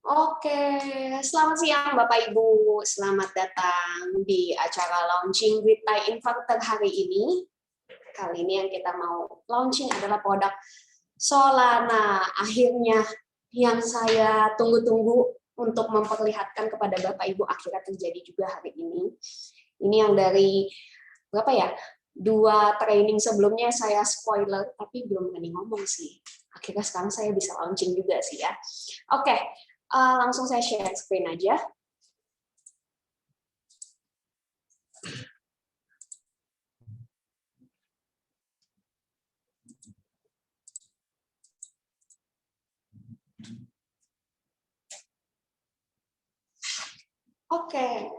Oke, selamat siang Bapak Ibu. Selamat datang di acara launching with Thai Inverter hari ini. Kali ini yang kita mau launching adalah produk Solana. Akhirnya yang saya tunggu-tunggu untuk memperlihatkan kepada Bapak Ibu akhirnya terjadi juga hari ini. Ini yang dari berapa ya? 2 training sebelumnya saya spoiler, tapi belum berani ngomong sih. Akhirnya sekarang saya bisa launching juga sih ya. Oke. Langsung saya share screen aja. Oke.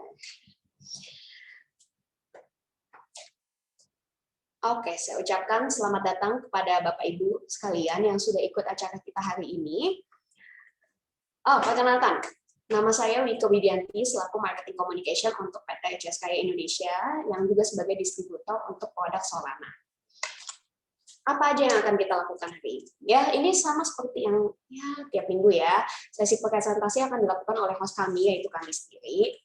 Oke, saya ucapkan selamat datang kepada Bapak Ibu sekalian yang sudah ikut acara kita hari ini. Perkenalkan, nama saya Wika Widianti selaku Marketing Communication untuk PT ECS Kaya Indonesia yang juga sebagai distributor untuk produk Solana. Apa aja yang akan kita lakukan hari ini? Ya, ini sama seperti yang tiap minggu ya. Sesi presentasi akan dilakukan oleh host kami, yaitu kami sendiri.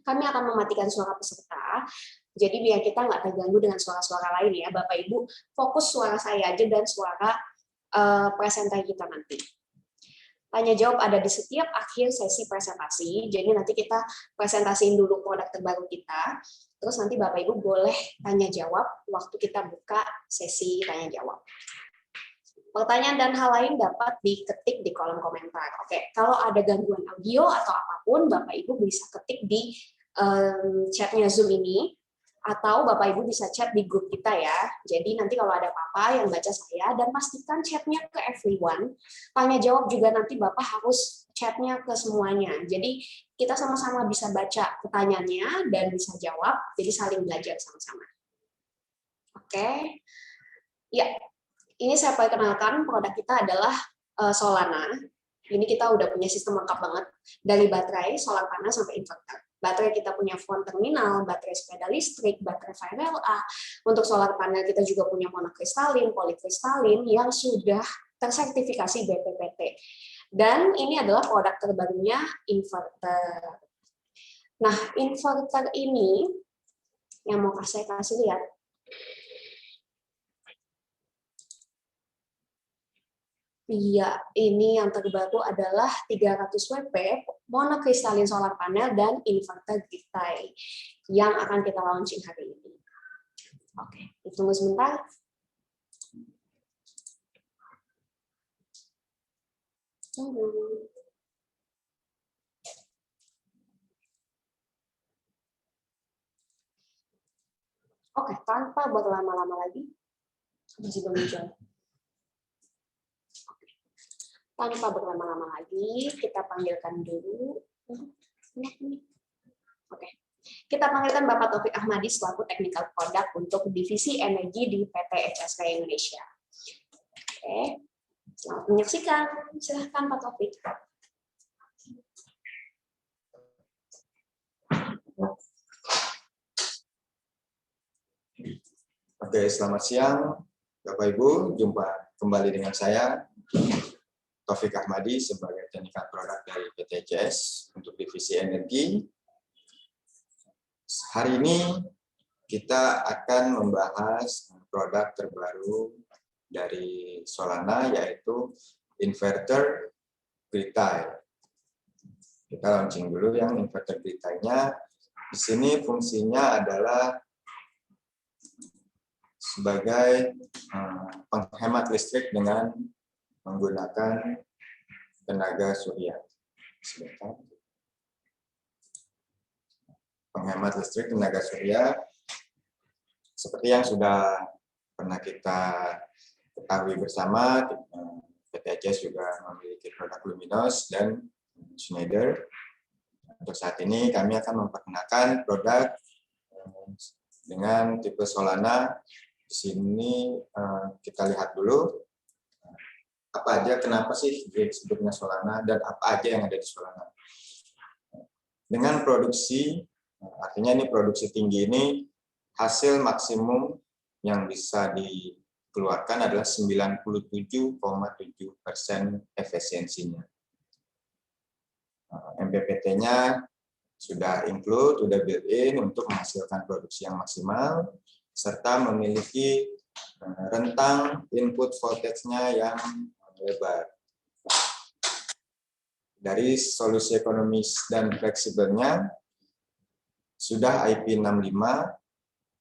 Kami akan mematikan suara peserta, jadi biar kita nggak terganggu dengan suara-suara lain ya, Bapak Ibu. Fokus suara saya aja dan suara presentasi kita nanti. Tanya jawab ada di setiap akhir sesi presentasi, jadi nanti kita presentasiin dulu produk terbaru kita, terus nanti Bapak Ibu boleh tanya jawab waktu kita buka sesi tanya jawab. Pertanyaan dan hal lain dapat diketik di kolom komentar. Oke, kalau ada gangguan audio atau apapun, Bapak Ibu bisa ketik di chatnya Zoom ini, atau Bapak Ibu bisa chat di grup kita ya. Jadi nanti kalau ada apa-apa yang baca saya, dan pastikan chatnya ke everyone. Tanya jawab juga nanti Bapak harus chatnya ke semuanya. Jadi kita sama-sama bisa baca pertanyaannya dan bisa jawab, jadi saling belajar sama-sama. Oke, ya. Ini saya perkenalkan produk kita adalah Solana. Ini kita udah punya sistem lengkap banget dari baterai, solar panel sampai inverter. Baterai kita punya phone terminal, baterai sepeda listrik, baterai VRLA. Untuk solar panel kita juga punya monokristalin, polikristalin yang sudah tersertifikasi BPPT. Dan ini adalah produk terbarunya inverter. Nah, inverter ini yang mau saya kasih lihat. Iya, ini yang terbaru adalah 300 WP monokristalin solar panel dan inverter grid-tie yang akan kita launching hari ini. Oke, tunggu sebentar. Tunggu. Oke, tanpa berlama-lama lagi, masih belum muncul. Tanpa berlama-lama lagi, kita panggilkan dulu. Oke, kita panggilkan Bapak Taufik Ahmadi selaku Technical Product untuk Divisi Energi di PT ECS Kaya Indonesia. Oke, selamat menyaksikan. Silahkan Pak Taufik. Oke, selamat siang Bapak Ibu, jumpa kembali dengan saya Taufik Ahmadi sebagai technical product dari PT ECS untuk divisi energi. Hari ini kita akan membahas produk terbaru dari Solana, yaitu inverter grid tie. Kita launching dulu yang inverter grid tie-nya. Di sini fungsinya adalah sebagai penghemat listrik dengan menggunakan tenaga surya. Sebentar. Penghemat listrik tenaga surya, seperti yang sudah pernah kita ketahui bersama, PT ECS juga memiliki produk Luminos dan Schneider. Untuk saat ini kami akan memperkenalkan produk dengan tipe Solana. Di sini kita lihat dulu apa aja, kenapa sih disebutnya Solana dan apa aja yang ada di Solana. Dengan produksi, artinya ini produksi tinggi ini, hasil maksimum yang bisa dikeluarkan adalah 97,7% efisiensinya. MPPT-nya sudah include, sudah built-in untuk menghasilkan produksi yang maksimal, serta memiliki rentang input voltage-nya yang lebar. Dari solusi ekonomis dan fleksibelnya, sudah IP65,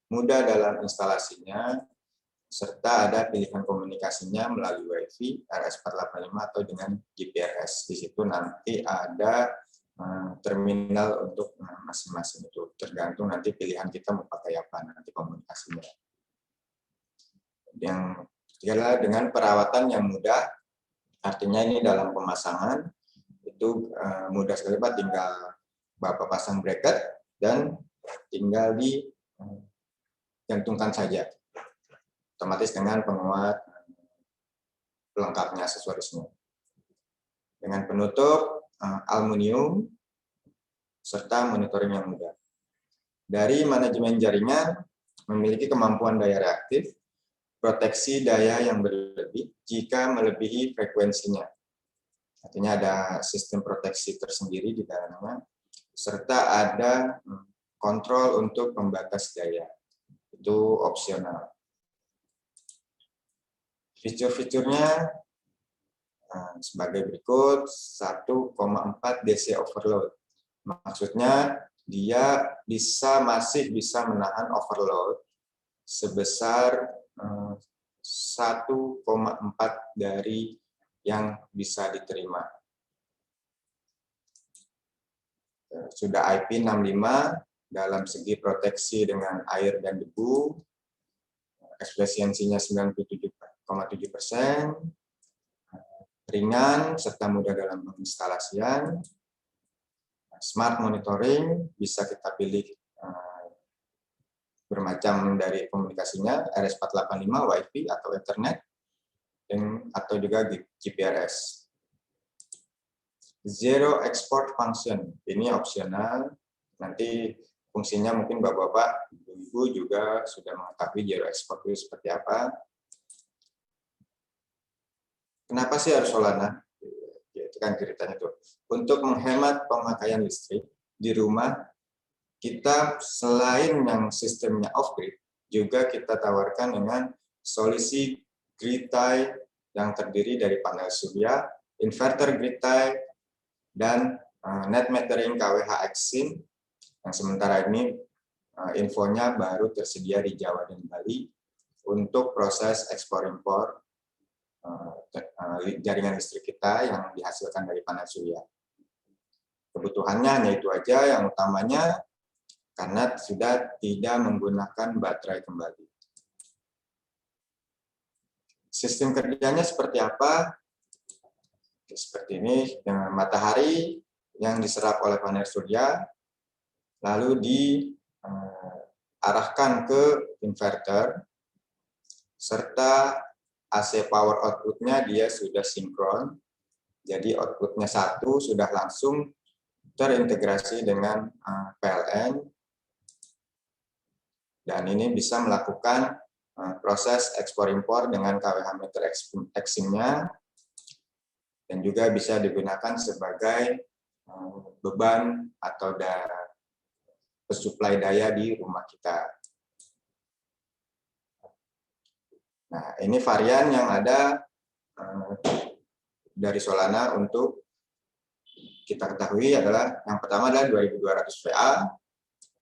mudah dalam instalasinya, serta ada pilihan komunikasinya melalui Wi-Fi, RS485 atau dengan GPRS. Di situ nanti ada terminal untuk masing-masing, itu tergantung nanti pilihan kita mau pakai apa nanti komunikasinya. Yang ketiga, dengan perawatan yang mudah, artinya ini dalam pemasangan itu mudah sekali, Pak. Tinggal Bapak pasang bracket dan tinggal digantungkan saja, otomatis dengan penguat pelengkapnya, aksesorisnya. Dengan penutup aluminium serta monitoring yang mudah. Dari manajemen jaringan memiliki kemampuan daya reaktif, proteksi daya yang berlebih jika melebihi frekuensinya. Artinya ada sistem proteksi tersendiri di dalamnya, serta ada kontrol untuk pembatas daya. Itu opsional. Fitur-fiturnya sebagai berikut. 1,4 DC overload. Maksudnya dia masih bisa menahan overload sebesar 1,4 dari yang bisa diterima. Sudah IP65 dalam segi proteksi dengan air dan debu, efisiensinya 97,7%, ringan serta mudah dalam penginstalasian, smart monitoring, bisa kita pilih bermacam dari komunikasinya, RS485, Wi-Fi atau Ethernet, atau juga GPRS. Zero export function, ini opsional. Nanti fungsinya mungkin Bapak-bapak, Ibu-ibu juga sudah mengetahui zero export itu seperti apa. Kenapa sih harus Solana? Itu kan ceritanya tuh. Untuk menghemat pemakaian listrik di rumah, kita selain yang sistemnya off-grid, juga kita tawarkan dengan solusi grid tie yang terdiri dari panel surya, inverter grid tie, dan net metering KWH Exim, yang sementara ini infonya baru tersedia di Jawa dan Bali untuk proses ekspor-impor jaringan listrik kita yang dihasilkan dari panel surya. Kebutuhannya hanya itu aja, yang utamanya karena sudah tidak menggunakan baterai kembali. Sistem kerjanya seperti apa? Seperti ini, dengan matahari yang diserap oleh panel surya, lalu diarahkan ke inverter, serta AC power output-nya dia sudah sinkron, jadi output-nya satu sudah langsung terintegrasi dengan PLN, dan ini bisa melakukan proses ekspor-impor dengan KWH meter Exim-nya. dan juga bisa digunakan sebagai beban atau pesuplai daya di rumah kita. Nah, ini varian yang ada dari Solana untuk kita ketahui adalah yang pertama adalah 2200 VA,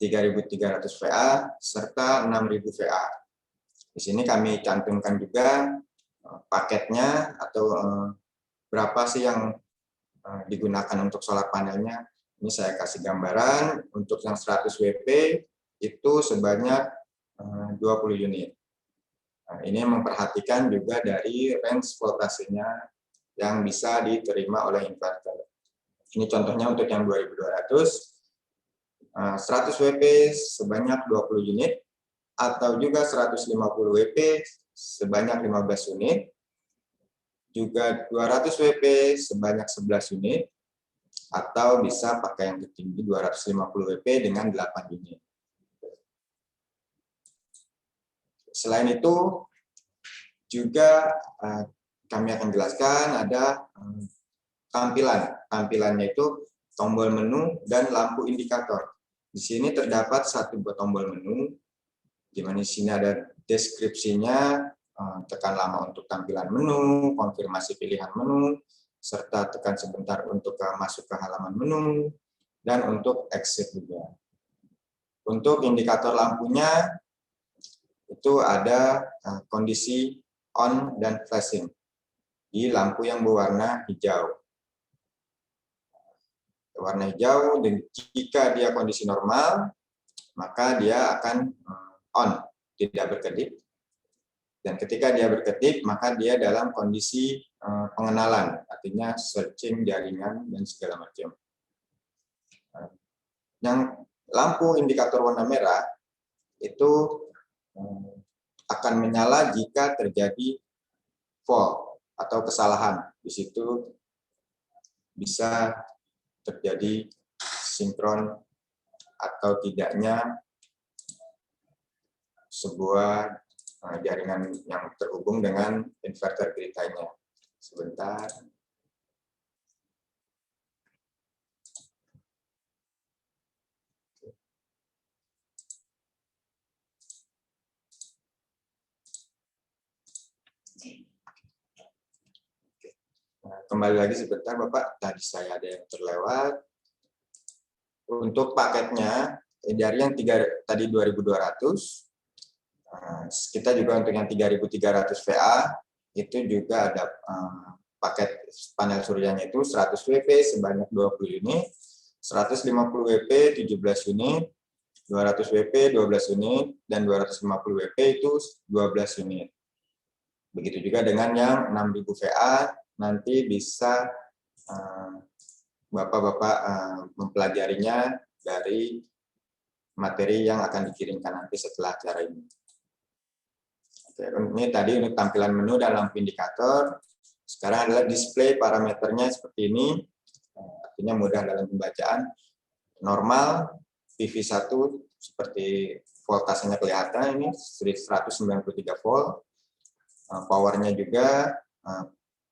3300 VA, serta 6000 VA. Di sini kami cantumkan juga paketnya atau berapa sih yang digunakan untuk solar panelnya. Ini saya kasih gambaran, untuk yang 100 WP itu sebanyak 20 unit. Nah, ini memperhatikan juga dari range voltasenya yang bisa diterima oleh inverter. Ini contohnya untuk yang 2200, 100 WP sebanyak 20 unit, atau juga 150 WP sebanyak 15 unit, juga 200 WP sebanyak 11 unit, atau bisa pakai yang tertinggi 250 WP dengan 8 unit. Selain itu, juga kami akan jelaskan ada tampilan. Tampilannya itu tombol menu dan lampu indikator. Di sini terdapat satu buah tombol menu, di mana di sini ada deskripsinya, tekan lama untuk tampilan menu, konfirmasi pilihan menu, serta tekan sebentar untuk masuk ke halaman menu, dan untuk exit juga. Untuk indikator lampunya, itu ada kondisi on dan flashing di lampu yang berwarna hijau. Warna hijau, dan jika dia kondisi normal, maka dia akan on, tidak berkedip. Dan ketika dia berkedip, maka dia dalam kondisi pengenalan, artinya searching jaringan dan segala macam. Yang lampu indikator warna merah itu akan menyala jika terjadi fault atau kesalahan. Di situ bisa terjadi sinkron atau tidaknya sebuah jaringan yang terhubung dengan inverter grid lainnya. Sebentar. Nah, kembali lagi sebentar Bapak, tadi saya ada yang terlewat. Untuk paketnya dari yang tadi 2200, kita juga untuk yang 3300 VA itu juga ada paket panel suryanya itu 100 WP sebanyak 20 unit, 150 WP 17 unit, 200 WP 12 unit, dan 250 WP itu 12 unit. Begitu juga dengan yang 6000 VA, nanti bisa Bapak-Bapak mempelajarinya dari materi yang akan dikirimkan nanti setelah acara ini. Oke, ini tadi untuk tampilan menu dan lampu indikator. Sekarang adalah display parameternya seperti ini, artinya mudah dalam pembacaan. Normal, PV1 seperti voltasenya kelihatan ini 193 volt. Powernya juga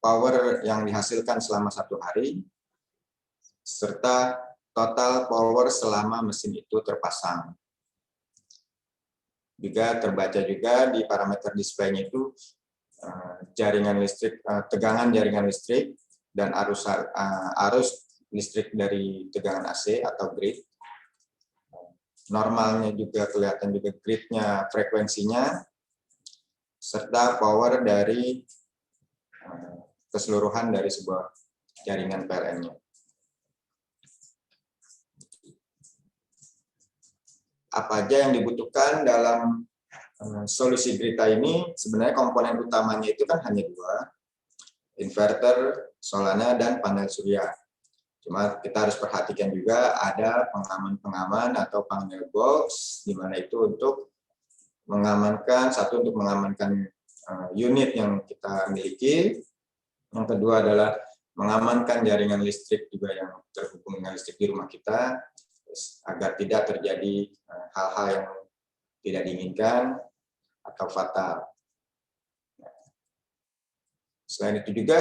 power yang dihasilkan selama 1 hari, serta total power selama mesin itu terpasang. Juga terbaca juga di parameter display-nya itu jaringan listrik, tegangan jaringan listrik, dan arus listrik dari tegangan AC atau grid. Normalnya juga kelihatan juga gridnya, frekuensinya, serta power dari keseluruhan dari sebuah jaringan PLN-nya. Apa aja yang dibutuhkan dalam solusi Grita ini? Sebenarnya komponen utamanya itu kan hanya 2, inverter, Solana, dan panel surya. Cuma kita harus perhatikan juga ada pengaman-pengaman atau panel box, di mana itu untuk mengamankan, satu untuk mengamankan unit yang kita miliki, yang kedua adalah mengamankan jaringan listrik juga yang terhubung dengan listrik di rumah kita, agar tidak terjadi hal-hal yang tidak diinginkan atau fatal. Selain itu juga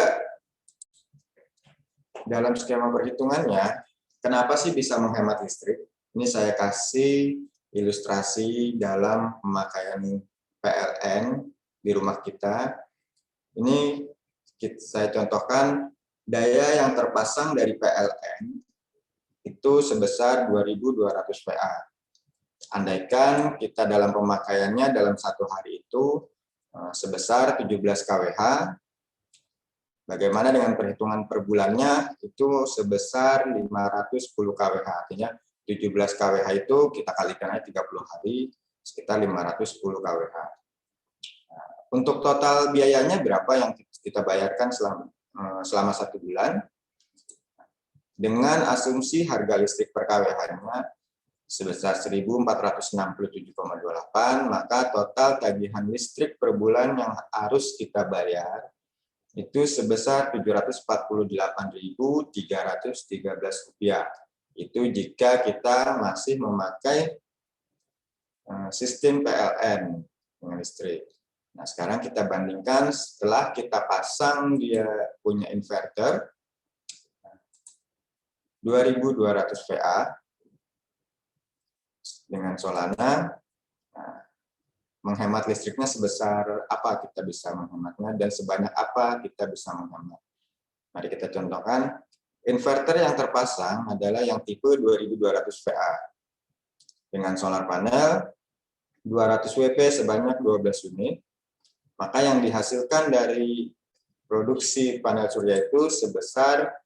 dalam skema perhitungannya, kenapa sih bisa menghemat listrik? Ini saya kasih ilustrasi dalam pemakaian PLN di rumah kita. Ini saya contohkan daya yang terpasang dari PLN itu sebesar 2.200 VA. Andaikan kita dalam pemakaiannya dalam satu hari itu sebesar 17 kWh, bagaimana dengan perhitungan per bulannya itu sebesar 510 kWh. Artinya 17 kWh itu kita kalikan aja 30 hari, sekitar 510 kWh. Untuk total biayanya berapa yang kita bayarkan selama 1 bulan? Dengan asumsi harga listrik per kWh-nya sebesar 1.467,28, maka total tagihan listrik per bulan yang harus kita bayar itu sebesar Rp748.313. Itu jika kita masih memakai sistem PLN dengan listrik. Nah, sekarang kita bandingkan setelah kita pasang dia punya inverter 2.200 VA dengan Solana, menghemat listriknya sebesar apa kita bisa menghematnya dan sebanyak apa kita bisa menghemat. Mari kita contohkan, inverter yang terpasang adalah yang tipe 2.200 VA dengan solar panel 200 WP sebanyak 12 unit. Maka yang dihasilkan dari produksi panel surya itu sebesar,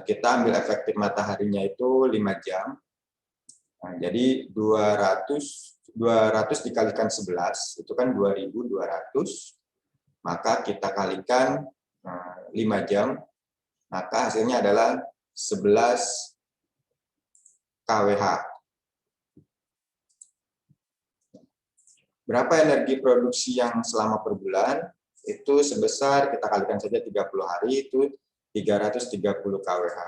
kita ambil efektif mataharinya itu 5 jam. Nah, jadi 200 dikalikan 11, itu kan 2.200, maka kita kalikan 5 jam, maka hasilnya adalah 11 kWh. Berapa energi produksi yang selama per bulan? Itu sebesar, kita kalikan saja 30 hari, itu 330 kWh.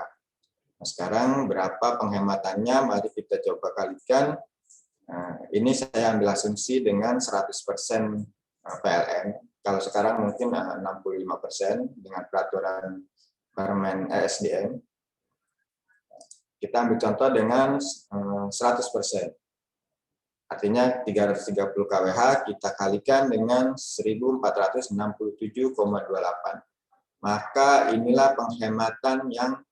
Nah, sekarang berapa penghematannya? Mari kita coba kalikan. Nah, ini saya ambil asumsi dengan 100% PLN. Kalau sekarang mungkin 65% dengan peraturan Permen ESDM. Kita ambil contoh dengan 100%. Artinya 330 kWh kita kalikan dengan 1.467,28. Maka inilah penghematan yang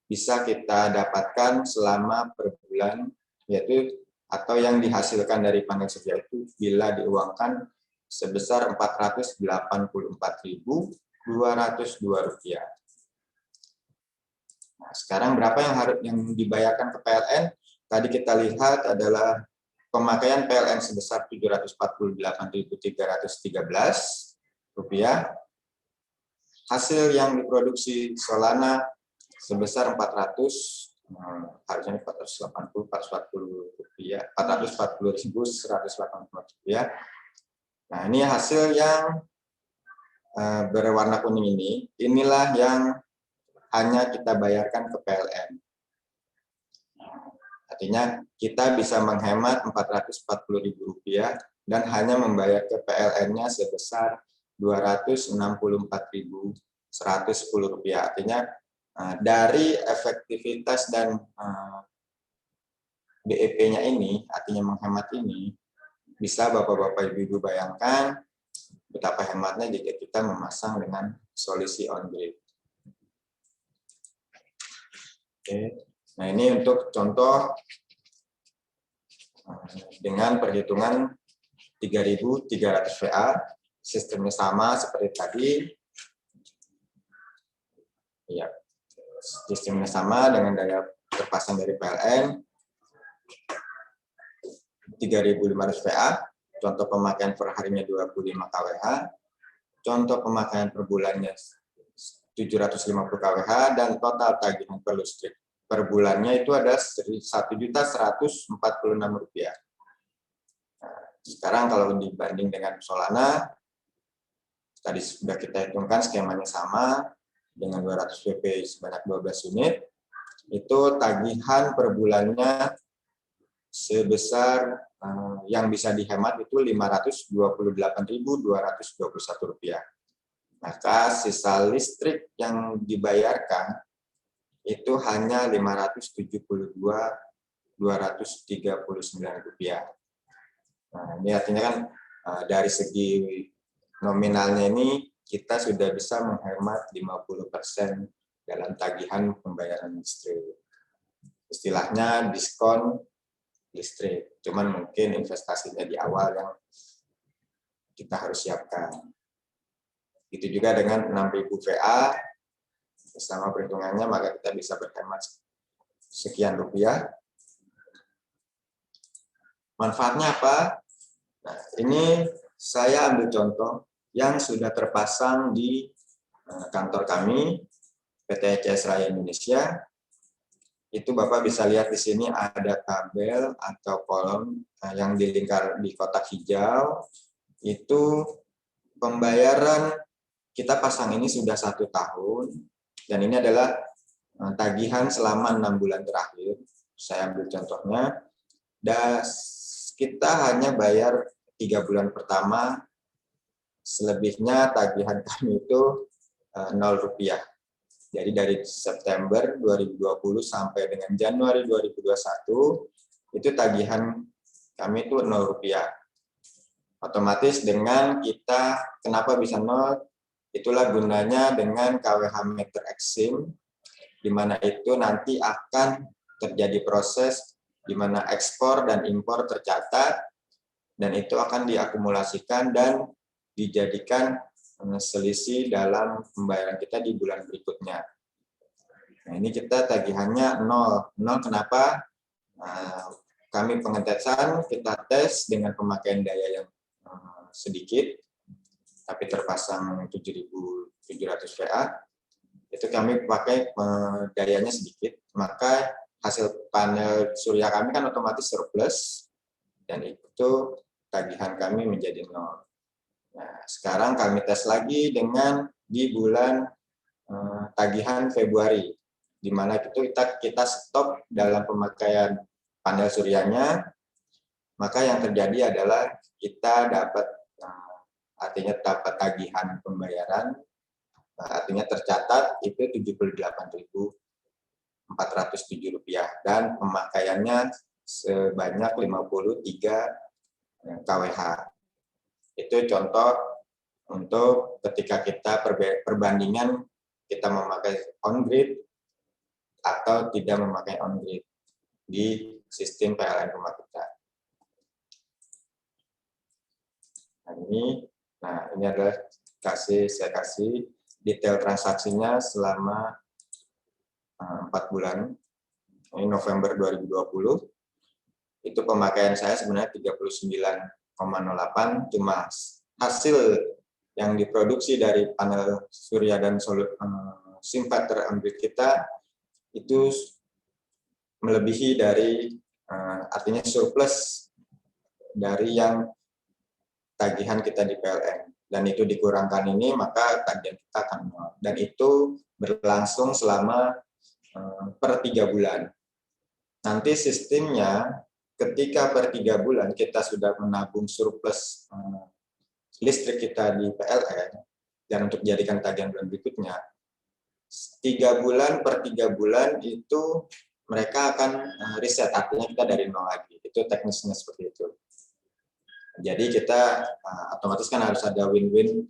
bisa kita dapatkan selama per bulan, yaitu atau yang dihasilkan dari panel surya itu bila diuangkan sebesar Rp484.202. Nah, sekarang berapa yang dibayarkan ke PLN? Tadi kita lihat adalah pemakaian PLN sebesar Rp748.313. Hasil yang diproduksi Solana sebesar 440.180 rupiah. Nah, ini hasil yang berwarna kuning ini. Inilah yang hanya kita bayarkan ke PLN. Artinya kita bisa menghemat Rp440.000 dan hanya membayar ke PLN-nya sebesar Rp264.110. Artinya dari efektivitas dan BEP-nya ini, artinya menghemat ini, bisa Bapak-Bapak Ibu-Ibu bayangkan betapa hematnya jika kita memasang dengan solusi on-grid. Oke. Nah, ini untuk contoh dengan perhitungan 3.300 VA, sistemnya sama seperti tadi. Ya, sistemnya sama dengan daya terpasang dari PLN 3.500 VA, contoh pemakaian per harinya 25 kWh, contoh pemakaian per bulannya 750 kWh, dan total tagihan per listrik per bulannya itu ada Rp1.146.000. Nah, sekarang kalau dibanding dengan Solana, tadi sudah kita hitungkan skemanya sama, dengan 200 WP sebanyak 12 unit, itu tagihan per bulannya sebesar yang bisa dihemat itu Rp528.221. Maka sisa listrik yang dibayarkan itu hanya Rp572.239. Nah, ini artinya kan dari segi nominalnya ini kita sudah bisa menghemat 50% dalam tagihan pembayaran listrik. Istilahnya diskon listrik, cuman mungkin investasinya di awal yang kita harus siapkan. Itu juga dengan 6.000 VA, selama perhitungannya maka kita bisa berhemat sekian rupiah. Manfaatnya apa? Nah, ini saya ambil contoh yang sudah terpasang di kantor kami, PT ECS Raya Indonesia. Itu Bapak bisa lihat di sini ada tabel atau kolom yang dilingkar di kotak hijau. Itu pembayaran kita pasang ini sudah 1 tahun, dan ini adalah tagihan selama 6 bulan terakhir. Saya ambil contohnya, dan kita hanya bayar 3 bulan pertama, selebihnya tagihan kami itu Rp0. Jadi dari September 2020 sampai dengan Januari 2021, itu tagihan kami itu Rp0. Otomatis dengan kita, kenapa bisa 0? Itulah gunanya dengan KWH meter Exim, di mana itu nanti akan terjadi proses di mana ekspor dan impor tercatat, dan itu akan diakumulasikan dan dijadikan selisih dalam pembayaran kita di bulan berikutnya. Nah, ini kita tagihannya 0. 0 kenapa? Kami pengetesan, kita tes dengan pemakaian daya yang sedikit, tapi terpasang 7.700 VA, itu kami pakai dayanya sedikit, maka hasil panel surya kami kan otomatis surplus, dan itu tagihan kami menjadi 0. Nah, sekarang kami tes lagi dengan di bulan tagihan Februari, di mana itu kita stop dalam pemakaian panel suryanya, maka yang terjadi adalah kita dapat artinya dapat tagihan pembayaran, artinya tercatat itu Rp78.407 dan pemakaiannya sebanyak 53 kWh. Itu contoh untuk ketika kita perbandingan kita memakai on-grid atau tidak memakai on-grid di sistem PLN rumah kita. Nah, ini adalah saya kasih detail transaksinya selama 4 bulan. Ini November 2020. Itu pemakaian saya sebenarnya 39,08, cuma hasil yang diproduksi dari panel surya dan inverter on-grid kita itu melebihi dari artinya surplus dari yang tagihan kita di PLN, dan itu dikurangkan ini maka tagihan kita akan nol, dan itu berlangsung selama per 3 bulan. Nanti sistemnya ketika per 3 bulan kita sudah menabung surplus listrik kita di PLN dan untuk dijadikan tagihan bulan berikutnya, 3 bulan per 3 bulan itu mereka akan reset, artinya kita dari nol lagi. Itu teknisnya seperti itu. Jadi kita otomatis kan harus ada win-win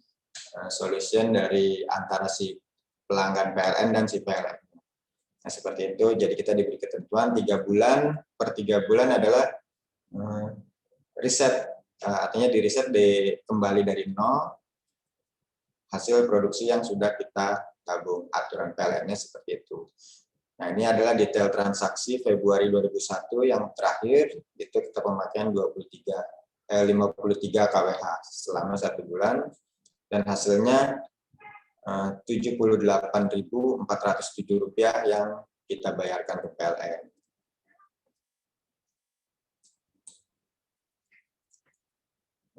solution dari antara si pelanggan PLN dan si PLN. Nah, seperti itu. Jadi kita diberi ketentuan 3 bulan per 3 bulan adalah reset, artinya di reset kembali dari nol hasil produksi yang sudah kita tabung. Aturan PLN-nya seperti itu. Nah, ini adalah detail transaksi Februari 2001 yang terakhir, itu kita pemakaian 53 kWh selama 1 bulan, dan hasilnya Rp78.407 yang kita bayarkan ke PLN.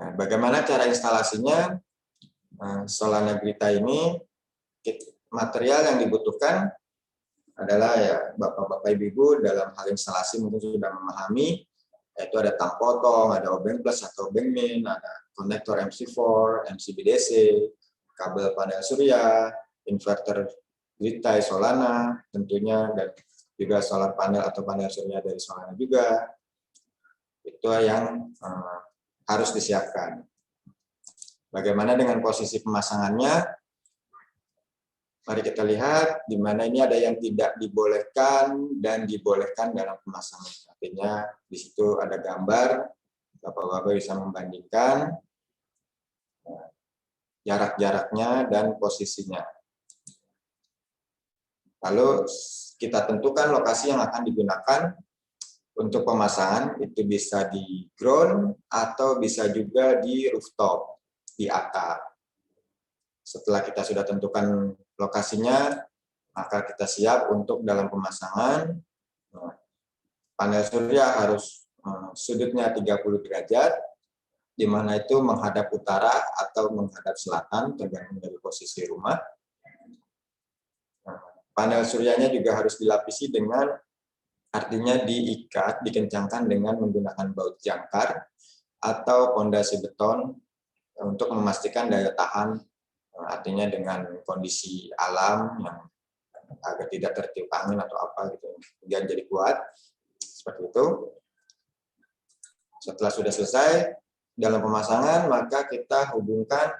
Nah, bagaimana cara instalasinya? Solana Grita ini, material yang dibutuhkan adalah ya Bapak-Bapak Ibu dalam hal instalasi mungkin sudah memahami, yaitu ada tang potong, ada obeng plus atau obeng min, ada konektor MC4, MCB DC, kabel panel surya, inverter Litai Solana tentunya, dan juga solar panel atau panel surya dari Solana juga. Itu yang harus disiapkan. Bagaimana dengan posisi pemasangannya? Mari kita lihat di mana ini ada yang tidak dibolehkan dan dibolehkan dalam pemasangan. Artinya di situ ada gambar, Bapak-bapak bisa membandingkan jarak-jaraknya dan posisinya. Lalu kita tentukan lokasi yang akan digunakan untuk pemasangan, itu bisa di ground atau bisa juga di rooftop, di atap. Setelah kita sudah tentukan lokasinya, maka kita siap untuk dalam pemasangan. Panel surya harus sudutnya 30 derajat, di mana itu menghadap utara atau menghadap selatan, tergantung dari posisi rumah. Panel suryanya juga harus dilapisi dengan, artinya diikat, dikencangkan dengan menggunakan baut jangkar atau fondasi beton untuk memastikan daya tahan, artinya dengan kondisi alam yang agar tidak tertiup angin atau apa gitu, kemudian jadi kuat seperti itu. Setelah sudah selesai dalam pemasangan, maka kita hubungkan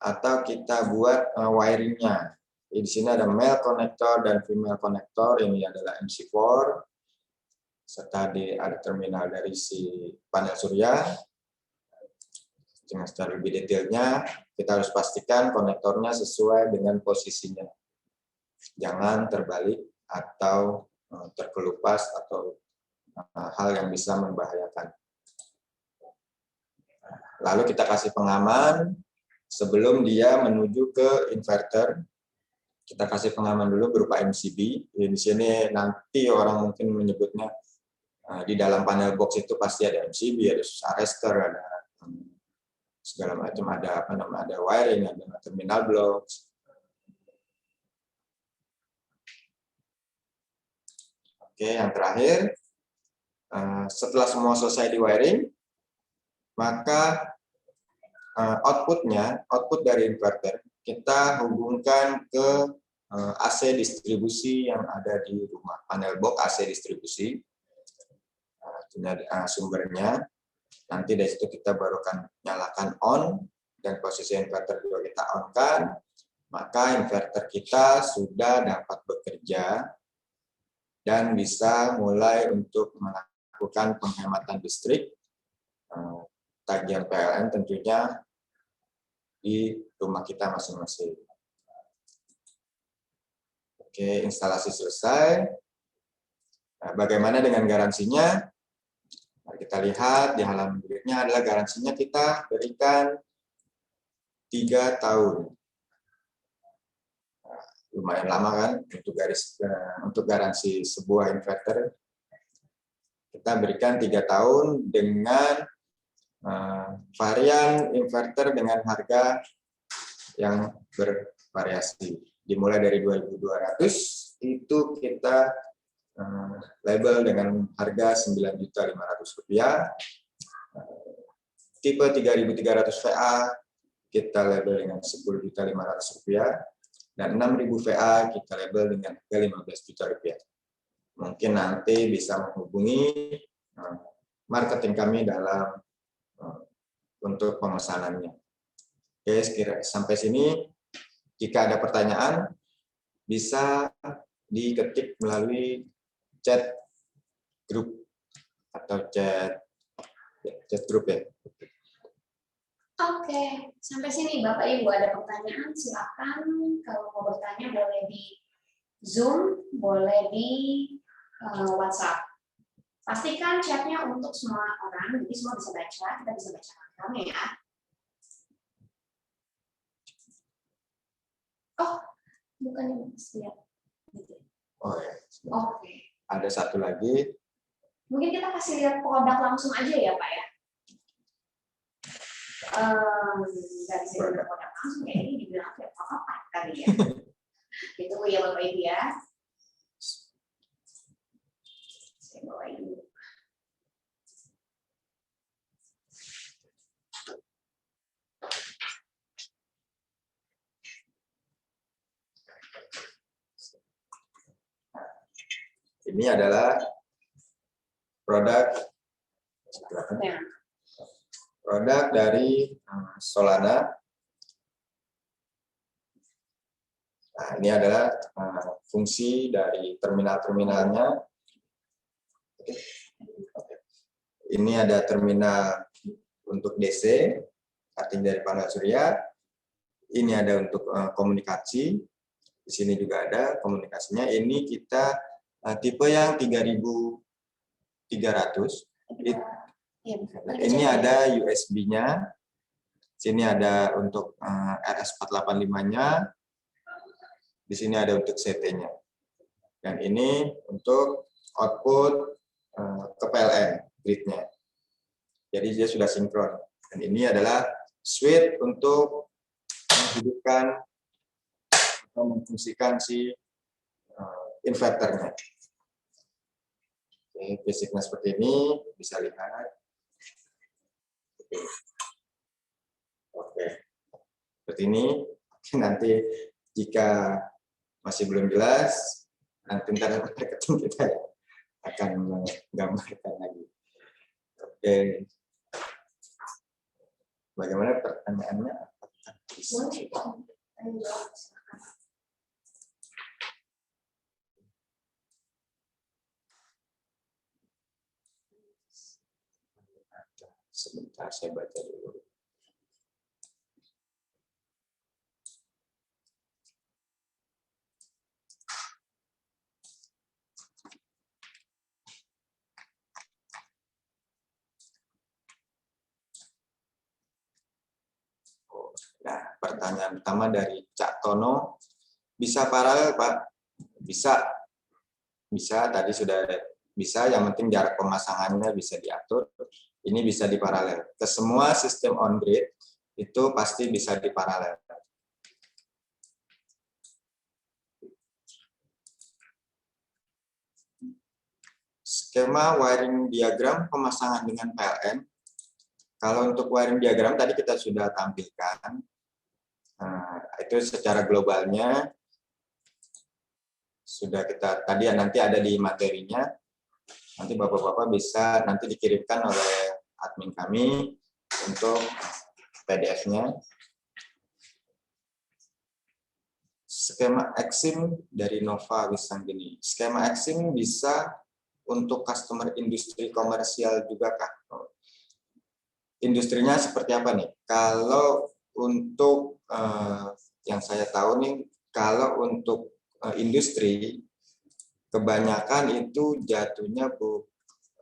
atau kita buat wiringnya. Di sini ada male connector dan female connector, ini adalah MC4, serta ada terminal dari si panel surya. Dengan secara lebih detailnya, kita harus pastikan konektornya sesuai dengan posisinya. Jangan terbalik atau terkelupas atau hal yang bisa membahayakan. Lalu kita kasih pengaman sebelum dia menuju ke inverter. Kita kasih pengaman dulu berupa MCB. Di sini nanti orang mungkin menyebutnya di dalam panel box itu pasti ada MCB, ada arrestor, ada segala macam, ada apa namanya, ada wiring, ada terminal blocks. Oke, yang terakhir, setelah semua selesai di wiring, maka output dari inverter kita hubungkan ke AC distribusi yang ada di rumah, panel box AC distribusi. Sumbernya, nanti dari situ kita baru akan nyalakan on, dan posisi inverter juga kita on kan, maka inverter kita sudah dapat bekerja dan bisa mulai untuk melakukan penghematan listrik, tagihan PLN tentunya di rumah kita masing-masing. Oke, instalasi selesai. Nah, bagaimana dengan garansinya? Nah, kita lihat di halaman berikutnya adalah garansinya, kita berikan 3 tahun. Nah, lumayan lama kan untuk garansi sebuah inverter. Kita berikan 3 tahun dengan varian inverter dengan harga yang bervariasi. Dimulai dari 2.200, itu kita label dengan harga Rp9.500. Tipe 3.300 VA kita label dengan Rp10.500, dan 6.000 VA kita label dengan harga Rp15 juta. Mungkin nanti bisa menghubungi marketing kami dalam untuk pemesanannya. Oke, sampai sini. Jika ada pertanyaan, bisa diketik melalui chat grup atau chat grup ya. Oke, sampai sini Bapak Ibu ada pertanyaan, silakan. Kalau mau bertanya boleh di Zoom, boleh di WhatsApp. Pastikan chatnya untuk semua orang, jadi semua bisa baca, kita bisa baca rame ya. Oh, bukan lihat. Oh ya. Oke. Ada satu lagi. Mungkin kita kasih lihat produk langsung aja ya Pak ya. Nggak bisa lihat produk langsung ya, ini dibilang kayak apa kali ya. Gitu ya Bapak Ibu ya. Saya bawain dulu. Ini adalah produk dari Solana. Nah, ini adalah fungsi dari terminal-terminalnya. Ini ada terminal untuk DC, artinya dari panel surya. Ini ada untuk komunikasi. Di sini juga ada komunikasinya. Ini kita tipe yang 3300. Ini ada USB-nya. Sini ada untuk RS485-nya. Di sini ada untuk CT-nya. Dan ini untuk output ke PLN grid-nya. Jadi dia sudah sinkron. Dan ini adalah switch untuk menghidupkan atau memfungsikan si inverternya. Oke, basicnya seperti ini, bisa lihat. Oke, seperti ini. Nanti jika masih belum jelas, nanti marketing kita akan menggambarkan lagi. Oke, bagaimana pertanyaannya? Sebentar, saya baca dulu. Nah, pertanyaan pertama dari Cak Tono, bisa paralel, Pak? Bisa. Bisa, tadi sudah bisa, yang penting jarak pemasangannya bisa diatur. Ini bisa diparalel. Ke semua sistem on-grid itu pasti bisa diparalel. Skema wiring diagram pemasangan dengan PLN. Kalau untuk wiring diagram tadi kita sudah tampilkan. Itu secara globalnya sudah kita tadi nanti ada di materinya. Nanti Bapak-bapak bisa nanti dikirimkan oleh admin kami untuk PDF-nya. Skema Exim dari Nova Wisanggeni. Skema Exim bisa untuk customer industri komersial juga, Kak. Industrinya seperti apa nih? Kalau untuk yang saya tahu nih, kalau untuk industri kebanyakan itu jatuhnya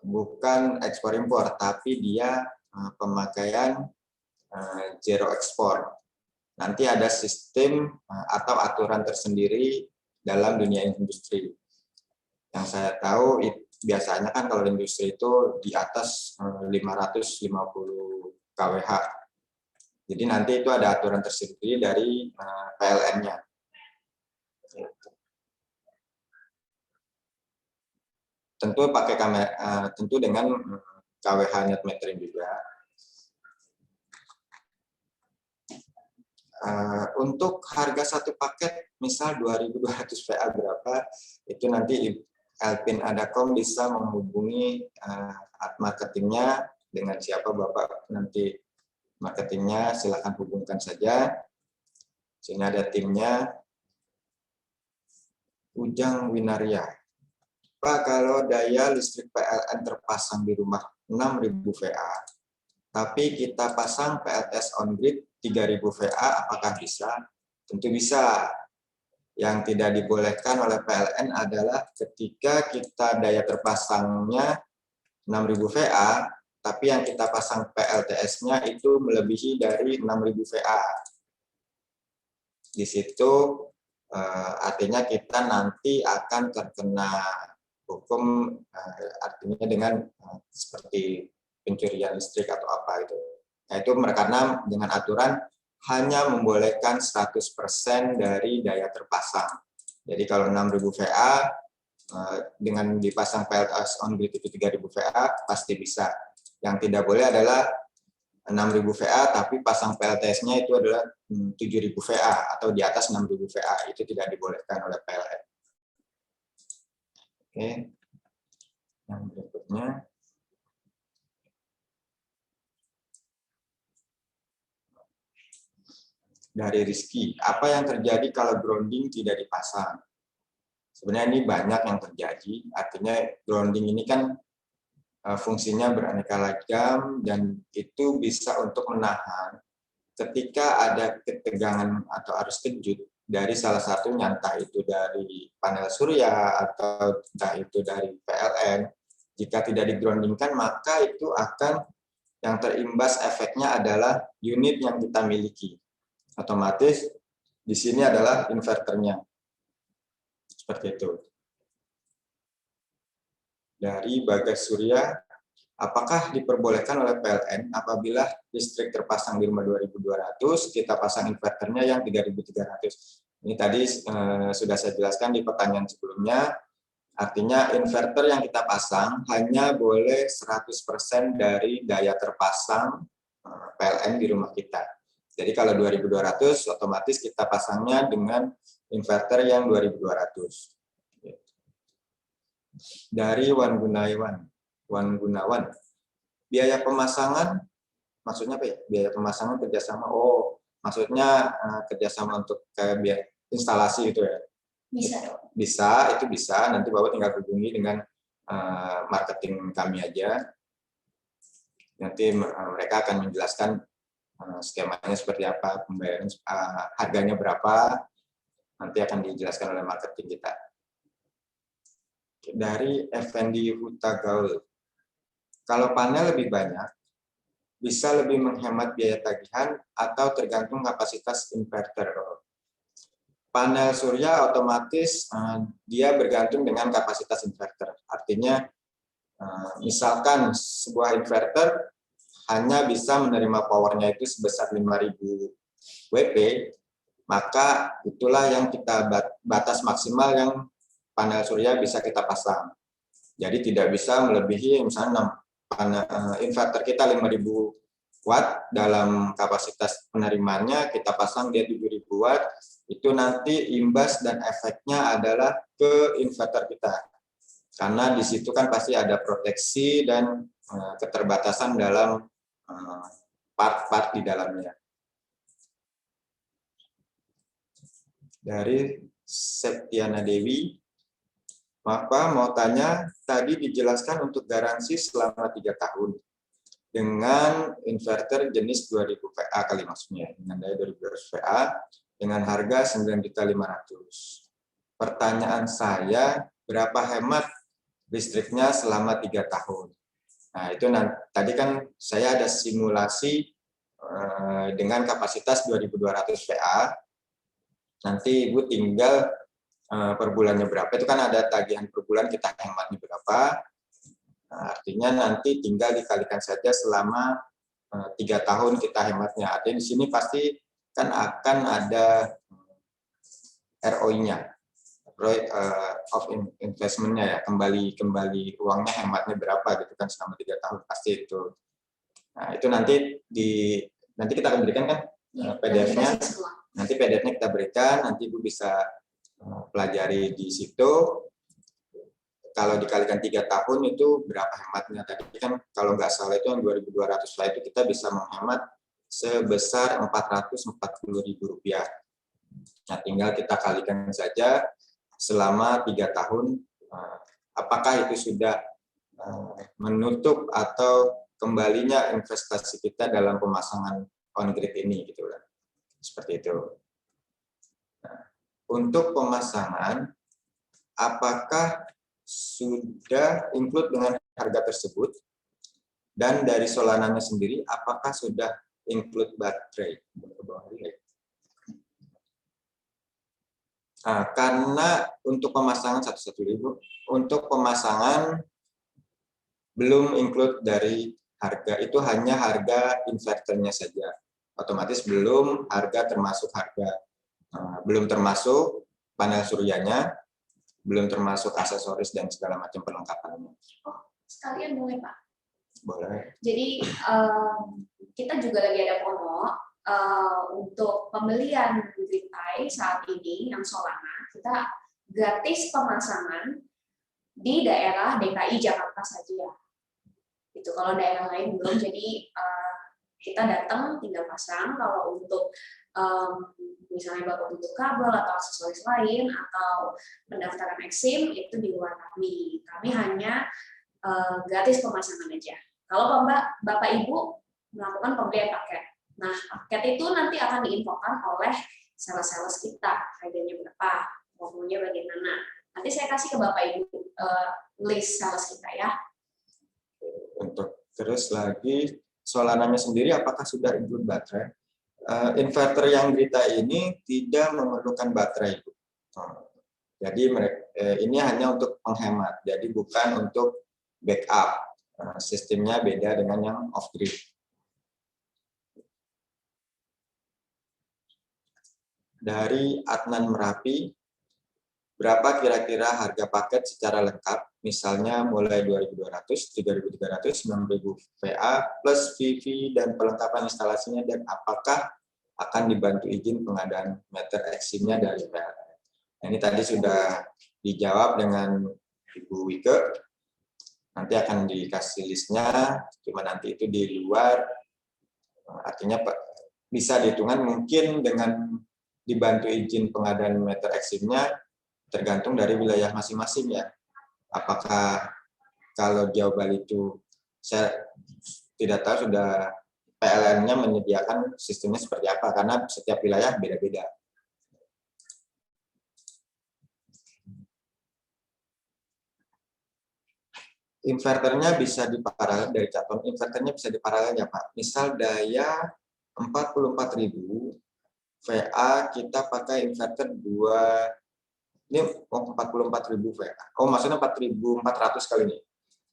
bukan ekspor impor, tapi dia pemakaian zero ekspor. Nanti ada sistem atau aturan tersendiri dalam dunia industri. Yang saya tahu biasanya kan kalau industri itu di atas 550 kWh. Jadi nanti itu ada aturan tersendiri dari PLN-nya. Tentu pakai kamera, tentu dengan kWh net metering juga. Untuk harga satu paket, misal 2.200 VA berapa, itu nanti Elpin Adakom bisa menghubungi marketingnya dengan siapa Bapak nanti marketingnya, silakan hubungkan saja. Sini ada timnya. Ujang Winaria. Pak, kalau daya listrik PLN terpasang di rumah 6.000 VA, tapi kita pasang PLTS on-grid 3.000 VA, apakah bisa? Tentu bisa. Yang tidak dibolehkan oleh PLN adalah ketika kita daya terpasangnya 6.000 VA, tapi yang kita pasang PLTS-nya itu melebihi dari 6.000 VA. Di situ artinya kita nanti akan terkena hukum, artinya dengan seperti pencurian listrik atau apa itu. Nah, itu karena dengan aturan hanya membolehkan 100% dari daya terpasang. Jadi kalau 6.000 VA dengan dipasang PLTS on grid itu 3.000 VA pasti bisa. Yang tidak boleh adalah 6.000 VA tapi pasang PLTS-nya itu adalah 7.000 VA atau di atas 6.000 VA, itu tidak dibolehkan oleh PLN. Oke. Yang berikutnya, dari Rizky, apa yang terjadi kalau grounding tidak dipasang? Sebenarnya ini banyak yang terjadi, artinya grounding ini kan fungsinya beraneka ragam dan itu bisa untuk menahan ketika ada ketegangan atau arus kejut dari salah satunya, entah itu dari panel surya atau entah itu dari PLN. Jika tidak digroundingkan, maka itu akan yang terimbas efeknya adalah unit yang kita miliki. Otomatis di sini adalah inverternya. Seperti itu. Dari Bagas Surya, apakah diperbolehkan oleh PLN apabila listrik terpasang di rumah 2.200, kita pasang inverternya yang 3.300? Ini tadi sudah saya jelaskan di pertanyaan sebelumnya, artinya inverter yang kita pasang hanya boleh 100% dari daya terpasang PLN di rumah kita. Jadi kalau 2.200, otomatis kita pasangnya dengan inverter yang 2.200. Dari Wan Gunawan, biaya pemasangan, maksudnya apa ya? Biaya pemasangan kerjasama, maksudnya kerjasama untuk biaya instalasi gitu ya? Bisa. Bisa, itu bisa. Nanti Bapak tinggal hubungi dengan marketing kami aja. Nanti mereka akan menjelaskan skemanya seperti apa, pembayaran harganya berapa, nanti akan dijelaskan oleh marketing kita. Dari Effendi Hutagaul, kalau panel lebih banyak, bisa lebih menghemat biaya tagihan atau tergantung kapasitas inverter. Panel surya otomatis dia bergantung dengan kapasitas inverter. Artinya, misalkan sebuah inverter hanya bisa menerima powernya itu sebesar 5.000 WP, maka itulah yang kita batas maksimal yang panel surya bisa kita pasang. Jadi tidak bisa melebihi misalnya inverter kita 5.000 watt dalam kapasitas penerimanya, kita pasang dia 7.000 watt, itu nanti imbas dan efeknya adalah ke inverter kita. Karena di situ kan pasti ada proteksi dan keterbatasan dalam part-part di dalamnya. Dari Septiana Dewi, Bapak mau tanya, tadi dijelaskan untuk garansi selama 3 tahun dengan inverter jenis 2000 VA kali maksudnya, dengan daya 2200 VA dengan harga 9.500.000. Pertanyaan saya, berapa hemat listriknya selama 3 tahun? Nah, itu tadi kan saya ada simulasi dengan kapasitas 2.200 VA. Nanti Ibu tinggal per bulannya berapa, itu kan ada tagihan per bulan kita hematnya berapa. Nah, artinya nanti tinggal dikalikan saja selama 3 tahun kita hematnya. Artinya di sini pasti kan akan ada ROI-nya, of investment-nya ya, kembali uangnya hematnya berapa gitu kan selama 3 tahun pasti itu. Nah, itu nanti kita akan berikan kan PDF-nya. Nanti PDF-nya kita berikan, nanti Ibu bisa pelajari di situ. Kalau dikalikan 3 tahun itu berapa hematnya? Tadi kan kalau nggak salah itu yang 2.200 lah, itu kita bisa menghemat sebesar Rp440.000. Nah, tinggal kita kalikan saja selama 3 tahun, apakah itu sudah menutup atau kembalinya investasi kita dalam pemasangan on-grid ini, gitu kan. Seperti itu. Nah, untuk pemasangan, apakah sudah include dengan harga tersebut? Dan dari Solananya sendiri, apakah sudah include baterai? Nah, karena untuk pemasangan untuk pemasangan belum include dari harga, itu hanya harga inverternya saja. Otomatis belum belum termasuk panel suryanya, belum termasuk aksesoris dan segala macam perlengkapannya. Oh, sekalian boleh Pak? Boleh. Jadi kita juga lagi ada promo untuk pembelian grid tie saat ini yang Solana, kita gratis pemasangan di daerah DKI Jakarta saja. Itu kalau daerah lain belum, jadi kita datang tinggal pasang. Kalau untuk misalnya Bapak butuh kabel atau aksesoris lain atau pendaftaran eksim itu di luar kami. Kami hanya gratis pemasangan aja. Kalau Bapak Ibu melakukan pembelian paket. Nah, paket itu nanti akan diinfokan oleh sales-sales kita. Harganya berapa, promonya bagaimana. Nanti saya kasih ke Bapak Ibu list sales kita ya. Untuk terus lagi Solananya sendiri apakah sudah include baterai? Inverter yang Grita ini tidak memerlukan baterai. Jadi ini hanya untuk penghemat, jadi bukan untuk backup. Sistemnya beda dengan yang off grid. Dari Adnan Merapi, berapa kira-kira harga paket secara lengkap? Misalnya mulai 2.200, 3.300, 6.000 VA plus PV dan pelengkapan instalasinya, dan apakah akan dibantu izin pengadaan meter eksimnya dari PLN? Nah, ini tadi sudah dijawab dengan Ibu Wike. Nanti akan dikasih listnya, cuma nanti itu di luar, artinya bisa dihitungan mungkin dengan dibantu izin pengadaan meter eksimnya tergantung dari wilayah masing-masing ya. Apakah kalau Jawa Bali itu saya tidak tahu sudah PLN-nya menyediakan sistemnya seperti apa, karena setiap wilayah beda-beda. Inverternya bisa diparalel dari catatan, inverternya bisa diparalel ya Pak. Misal daya 44.000 VA, kita pakai inverter 2, ini 44.000 VA. Oh, maksudnya 4.400 kali ini.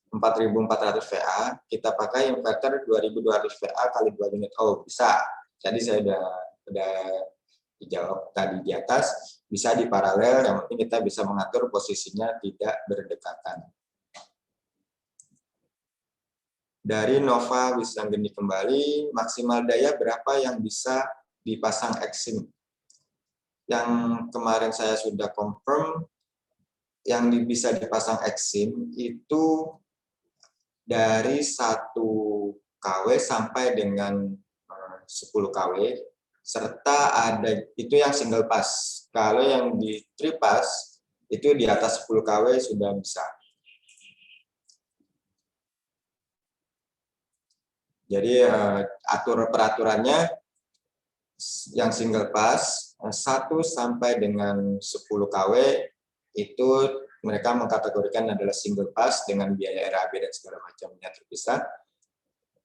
4.400 VA, kita pakai inverter 2.200 VA kali 2 unit. Oh, bisa. Jadi saya udah dijawab tadi di atas, bisa diparalel, yang penting kita bisa mengatur posisinya tidak berdekatan. Dari Nova Wisanggeni kembali, maksimal daya berapa yang bisa dipasang eksim? Yang kemarin saya sudah confirm, yang bisa dipasang eksim itu dari 1 kW sampai dengan 10 kW, serta ada itu yang single pass. Kalau yang di tripass itu di atas 10 kW sudah bisa. Jadi peraturannya yang single pass 1 sampai dengan 10 kW itu mereka mengkategorikan adalah single pass dengan biaya RAB dan segala macamnya terpisah.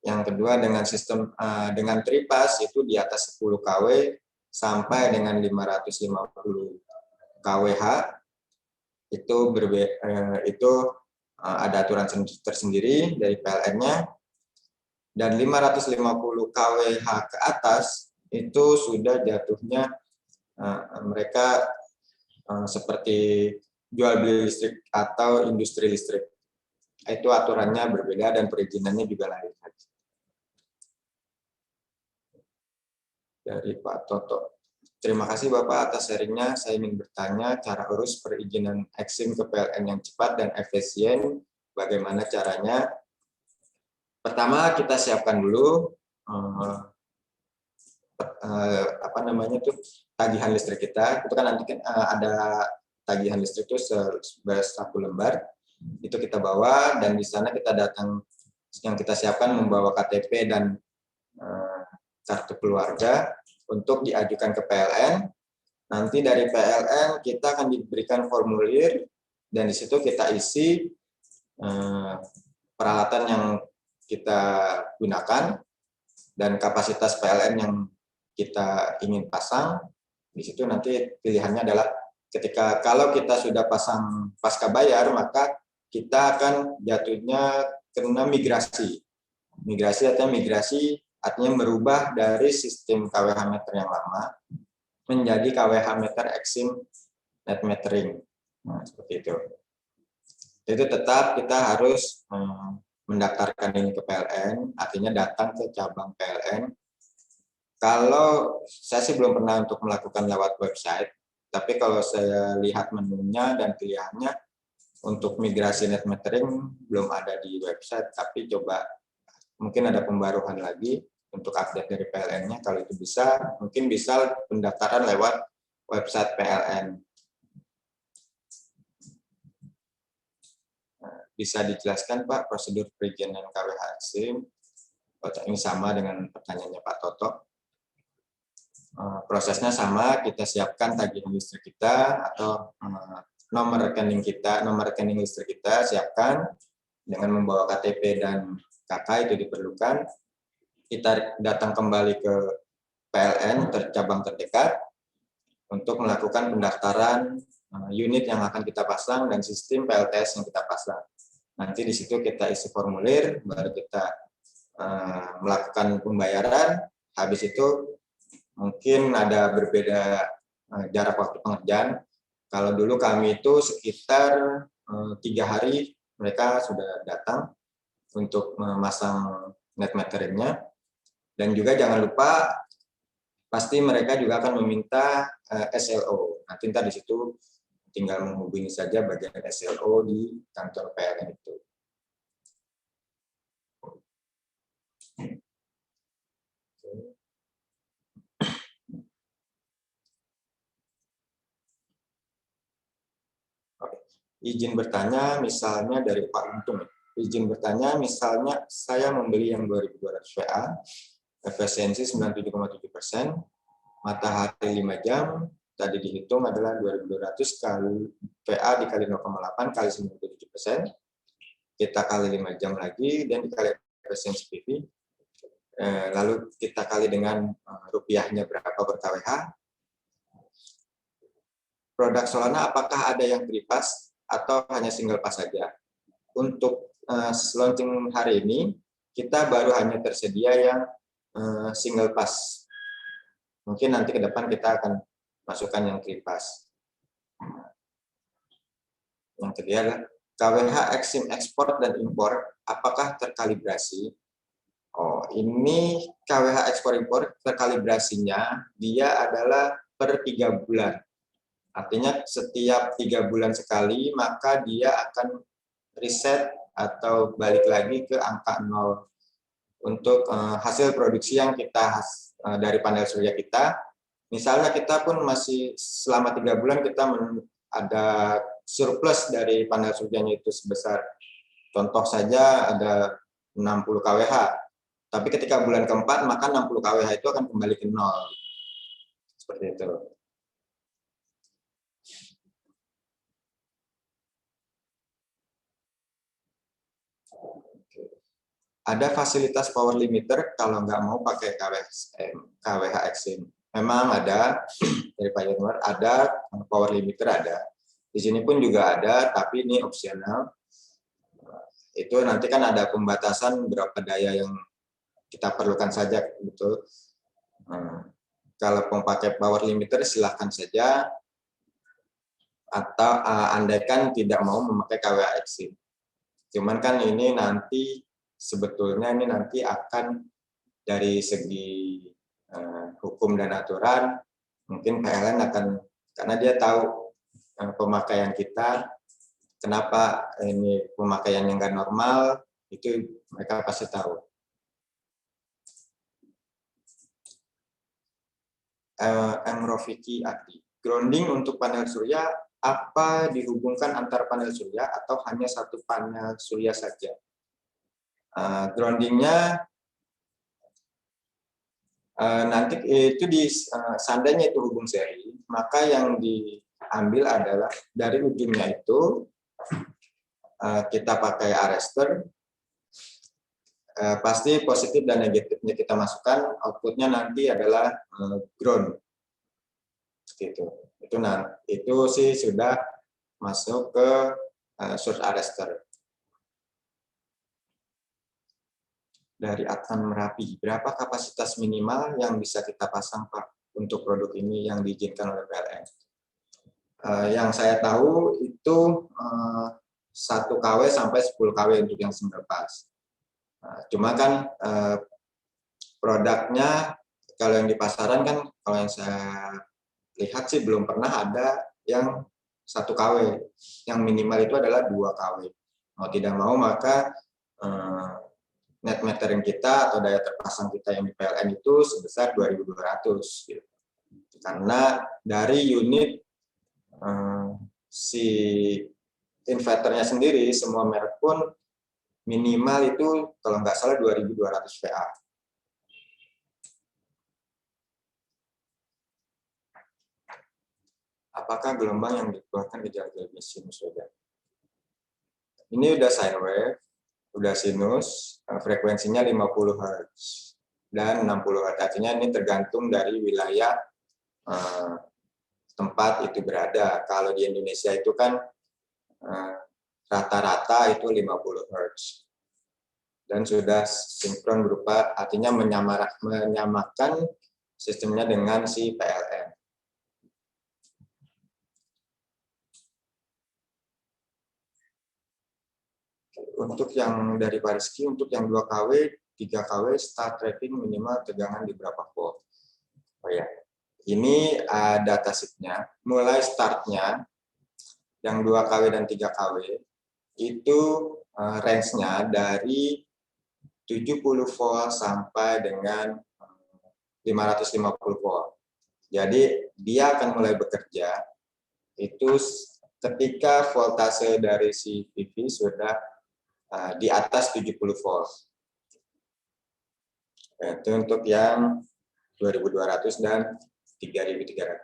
Yang kedua dengan sistem dengan tripass itu di atas 10 kW sampai dengan 550 kWh itu ada aturan tersendiri dari PLN-nya. Dan 550 kWh ke atas itu sudah jatuhnya mereka seperti jual beli listrik atau industri listrik. Itu aturannya berbeda dan perizinannya juga lain. Dari Pak Toto. Terima kasih Bapak atas sharingnya. Saya ingin bertanya cara urus perizinan eksim ke PLN yang cepat dan efisien. Bagaimana caranya? Pertama kita siapkan dulu tagihan listrik kita. Itu kan nanti ada tagihan listrik itu 1 lembar. Itu kita bawa dan di sana kita datang, yang kita siapkan membawa KTP dan kartu keluarga untuk diajukan ke PLN. Nanti dari PLN kita akan diberikan formulir dan di situ kita isi peralatan yang kita gunakan dan kapasitas PLN yang kita ingin pasang. Di situ nanti pilihannya adalah kalau kita sudah pasang pasca bayar, maka kita akan jatuhnya kena migrasi. Migrasi artinya merubah dari sistem KWH meter yang lama menjadi KWH meter eksim net metering. Nah, seperti itu. Itu tetap kita harus mendaftarkan ini ke PLN, artinya datang ke cabang PLN. Kalau saya sih belum pernah untuk melakukan lewat website, tapi kalau saya lihat menunya dan pilihannya, Untuk migrasi net metering belum ada di website, tapi coba mungkin ada pembaruan lagi untuk update dari PLN-nya. Kalau itu bisa, mungkin bisa pendaftaran lewat website PLN. Bisa dijelaskan Pak prosedur perizinan KWH Exim? Ini sama dengan pertanyaannya Pak Toto. Prosesnya sama, kita siapkan tagihan listrik kita atau nomor rekening listrik kita siapkan dengan membawa KTP dan KK itu diperlukan. Kita datang kembali ke PLN cabang terdekat untuk melakukan pendaftaran unit yang akan kita pasang dan sistem PLTS yang kita pasang. Nanti di situ kita isi formulir, baru kita melakukan pembayaran. Habis itu mungkin ada berbeda jarak waktu pengerjaan. Kalau dulu kami itu sekitar 3 hari mereka sudah datang untuk memasang net meteringnya. Dan juga jangan lupa pasti mereka juga akan meminta SLO. Nanti di situ tinggal menghubungi saja bagian SLO di kantor PLN itu. Oke. Izin bertanya misalnya dari Pak Untung. Izin bertanya misalnya saya membeli yang 2200 VA, efisiensi 97,7%, matahari 5 jam, tadi dihitung adalah 2200 kali VA dikali 0,8 kali 97%, kita kali 5 jam lagi, dan dikali efisiensi PV, lalu kita kali dengan rupiahnya berapa per kWh. Produk Solana apakah ada yang tripas atau hanya single pass saja? Untuk launching hari ini, kita baru hanya tersedia yang single pass. Mungkin nanti ke depan kita akan masukkan yang tripas. Yang kedua adalah KWH Exim ekspor dan impor, apakah terkalibrasi? Oh, ini KWH ekspor impor terkalibrasinya dia adalah per 3 bulan. Artinya setiap 3 bulan sekali maka dia akan reset atau balik lagi ke angka 0 untuk hasil produksi yang kita dari panel surya kita. Misalnya kita pun masih selama 3 bulan kita ada surplus dari panel suryanya itu sebesar, contoh saja ada 60 kWh. Tapi ketika bulan keempat maka 60 kWh itu akan kembali ke 0. Seperti itu. Ada fasilitas power limiter kalau nggak mau pakai KWH Exim. Memang ada dari Pak Januar, ada power limiter ada. Di sini pun juga ada, tapi ini opsional. Itu nanti kan ada pembatasan berapa daya yang kita perlukan saja, betul. Kalau memakai power limiter silahkan saja, atau andaikan tidak mau memakai KWH Exim. Cuman kan ini nanti sebetulnya ini nanti akan dari segi hukum dan aturan mungkin PLN akan, karena dia tahu pemakaian kita, kenapa ini pemakaian yang nggak normal, itu mereka pasti tahu. Rofiki Adi, grounding untuk panel surya apa dihubungkan antar panel surya atau hanya satu panel surya saja? Groundingnya nanti itu seandainya itu hubung seri, maka yang diambil adalah dari ujungnya itu kita pakai arrestor, pasti positif dan negatifnya kita masukkan, outputnya nanti adalah ground. Gitu. Itu sih sudah masuk ke source arrestor. Dari Adnan Merapi, berapa kapasitas minimal yang bisa kita pasang Pak untuk produk ini yang diizinkan oleh PLN? Yang saya tahu itu 1 kW sampai 10 kW untuk yang single pass. Cuma kan produknya kalau yang di pasaran kan, kalau yang saya lihat sih belum pernah ada yang 1 kW. Yang minimal itu adalah 2 kW. Mau tidak mau maka net metering kita atau daya terpasang kita yang di PLN itu sebesar 2.200 gitu. Karena dari unit si inverternya sendiri semua merek pun minimal itu kalau nggak salah 2.200 VA. Apakah gelombang yang dikeluarkan gejala sinus saja? Ini udah sine wave, udah sinus, frekuensinya 50 Hz dan 60 Hz. Artinya ini tergantung dari wilayah tempat itu berada. Kalau di Indonesia itu kan rata-rata itu 50 Hz. Dan sudah sinkron berupa, artinya menyamakan sistemnya dengan si PLN. Untuk yang dari Pariski, untuk yang 2 kW, 3 kW, start tracking minimal tegangan di berapa volt. Oh ya, ini data sheet-nya. Mulai startnya, yang 2 kW dan 3 kW, itu range-nya dari 70 volt sampai dengan 550 volt. Jadi, dia akan mulai bekerja, itu ketika voltase dari si PV sudah di atas 70 volt. Itu untuk yang 2.200 dan 3.300.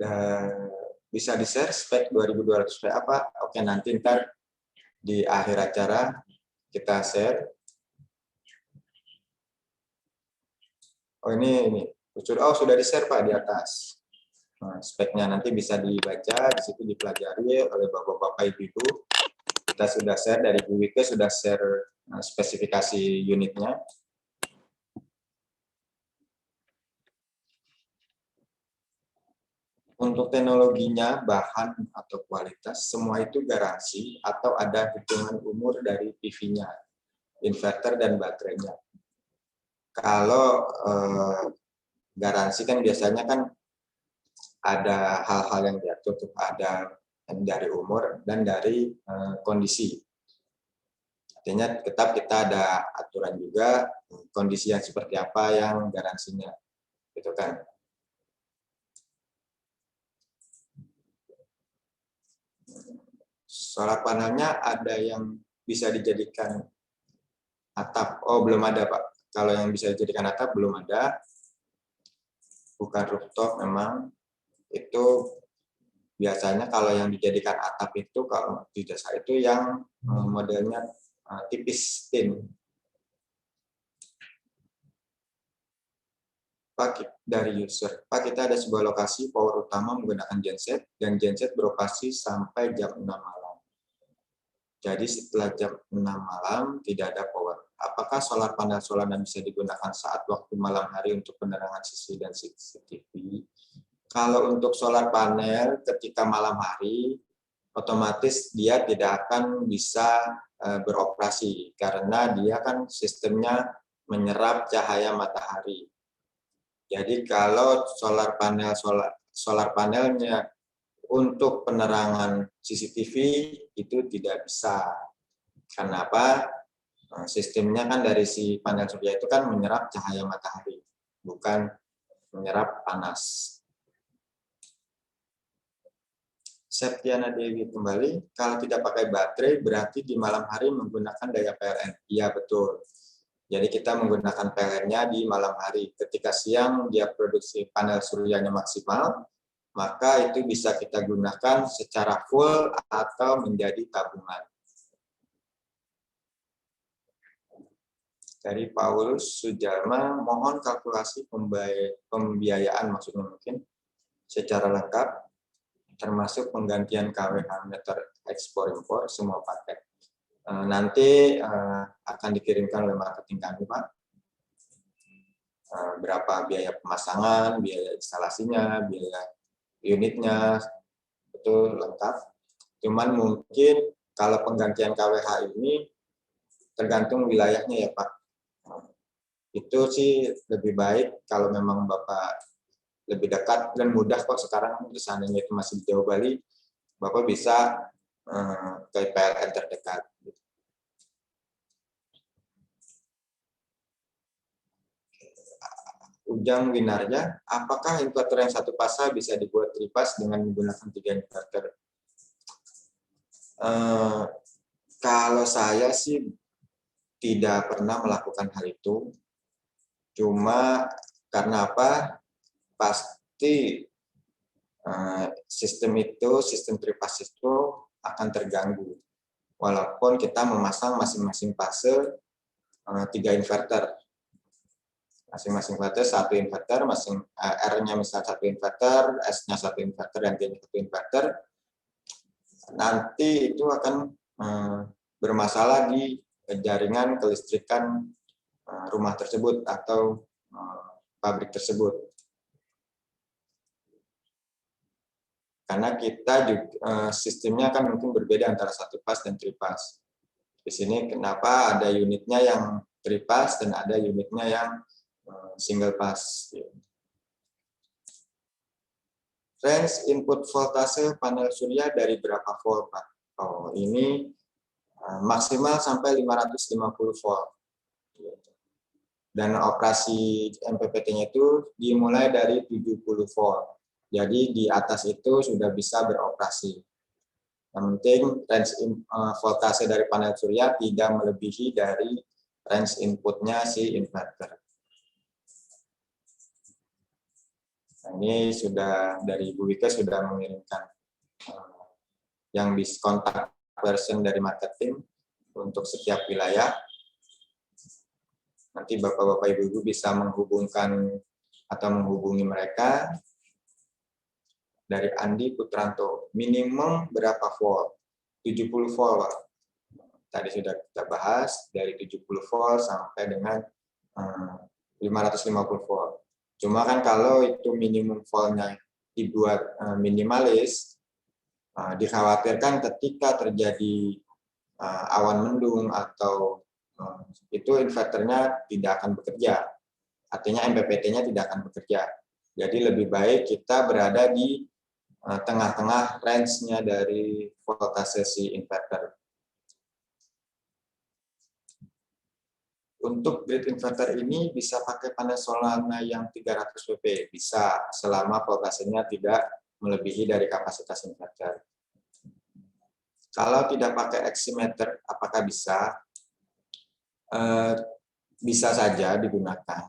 Dan bisa di-share spek 2.200 V apa? Oke, nanti ntar di akhir acara kita share. Oh ini. Oh sudah di-share Pak di atas. Nah, speknya nanti bisa dibaca, di situ dipelajari oleh Bapak-Bapak Ibu. Kita sudah share dari Bu Wike, sudah share spesifikasi unitnya. Untuk teknologinya, bahan atau kualitas, semua itu garansi atau ada hitungan umur dari PV-nya, inverter dan baterainya. Kalau garansi kan biasanya kan ada hal-hal yang diatur, ada dari umur dan dari kondisi. Artinya tetap kita ada aturan juga kondisi yang seperti apa yang garansinya, gitu kan. Solar panelnya ada yang bisa dijadikan atap. Oh belum ada Pak. Kalau yang bisa dijadikan atap belum ada. Bukan rooftop memang. Itu biasanya kalau yang dijadikan atap itu kalau di desa itu yang modelnya tipis tin. Pak dari user, Pak kita ada sebuah lokasi power utama menggunakan genset dan genset beroperasi sampai jam 6 malam. Jadi setelah jam 6 malam tidak ada power. Apakah solar panel Solana bisa digunakan saat waktu malam hari untuk penerangan CCTV dan CCTV? Kalau untuk solar panel ketika malam hari, otomatis dia tidak akan bisa beroperasi karena dia kan sistemnya menyerap cahaya matahari. Jadi kalau solar panelnya untuk penerangan CCTV itu tidak bisa. Kenapa? Sistemnya kan dari si panel surya itu kan menyerap cahaya matahari, bukan menyerap panas. Septiana Dewi kembali, kalau tidak pakai baterai berarti di malam hari menggunakan daya PLN. Iya betul. Jadi kita menggunakan PLN-nya di malam hari. Ketika siang dia produksi panel suryanya maksimal, maka itu bisa kita gunakan secara full atau menjadi tabungan. Dari Paulus Sujarma, mohon kalkulasi pembiayaan maksudnya mungkin secara lengkap, termasuk penggantian KWH meter ekspor impor semua paket. Nanti akan dikirimkan oleh marketing kami Pak. Berapa biaya pemasangan, biaya instalasinya, biaya unitnya, itu lengkap. Cuman mungkin kalau penggantian KWH ini tergantung wilayahnya ya Pak. Itu sih lebih baik kalau memang Bapak lebih dekat dan mudah kok sekarang seandainya itu masih di Jawa Bali, Bapak bisa ke PLN terdekat. Ujang Winarja, apakah inverter yang satu fasa bisa dibuat tripas dengan menggunakan 3 inverter? Kalau saya sih tidak pernah melakukan hal itu, cuma karena apa? Pasti sistem tripas itu akan terganggu. Walaupun kita memasang masing-masing fase 3 inverter. Masing-masing inverter satu inverter, R-nya misal satu inverter, S-nya satu inverter, dan T-nya satu inverter, nanti itu akan bermasalah di jaringan kelistrikan rumah tersebut atau pabrik tersebut. Karena kita juga, sistemnya kan mungkin berbeda antara satu pas dan tripas. Di sini kenapa ada unitnya yang tripas dan ada unitnya yang single pass. Range input voltase panel surya dari berapa volt, Pak? Oh, ini maksimal sampai 550 volt. Dan operasi MPPT-nya itu dimulai dari 70 volt. Jadi di atas itu sudah bisa beroperasi. Yang penting range voltase dari panel surya tidak melebihi dari range inputnya si inverter. Nah, ini sudah dari Bu Wika sudah mengirimkan yang bisa kontak person dari marketing untuk setiap wilayah. Nanti Bapak-Bapak Ibu-Ibu bisa menghubungkan atau menghubungi mereka. Dari Andi Putranto, minimum berapa volt? 70 volt, Pak. Tadi sudah kita bahas, dari 70 volt sampai dengan 550 volt. Cuma kan kalau itu minimum voltnya dibuat minimalis, dikhawatirkan ketika terjadi awan mendung atau itu inverternya tidak akan bekerja. Artinya MPPT-nya tidak akan bekerja. Jadi lebih baik kita berada di tengah-tengah range-nya dari voltase si inverter. Untuk grid inverter ini bisa pakai panel Solana yang 300 PP, bisa selama voltasenya tidak melebihi dari kapasitas inverter. Kalau tidak pakai Excimeter, apakah bisa? Bisa saja digunakan.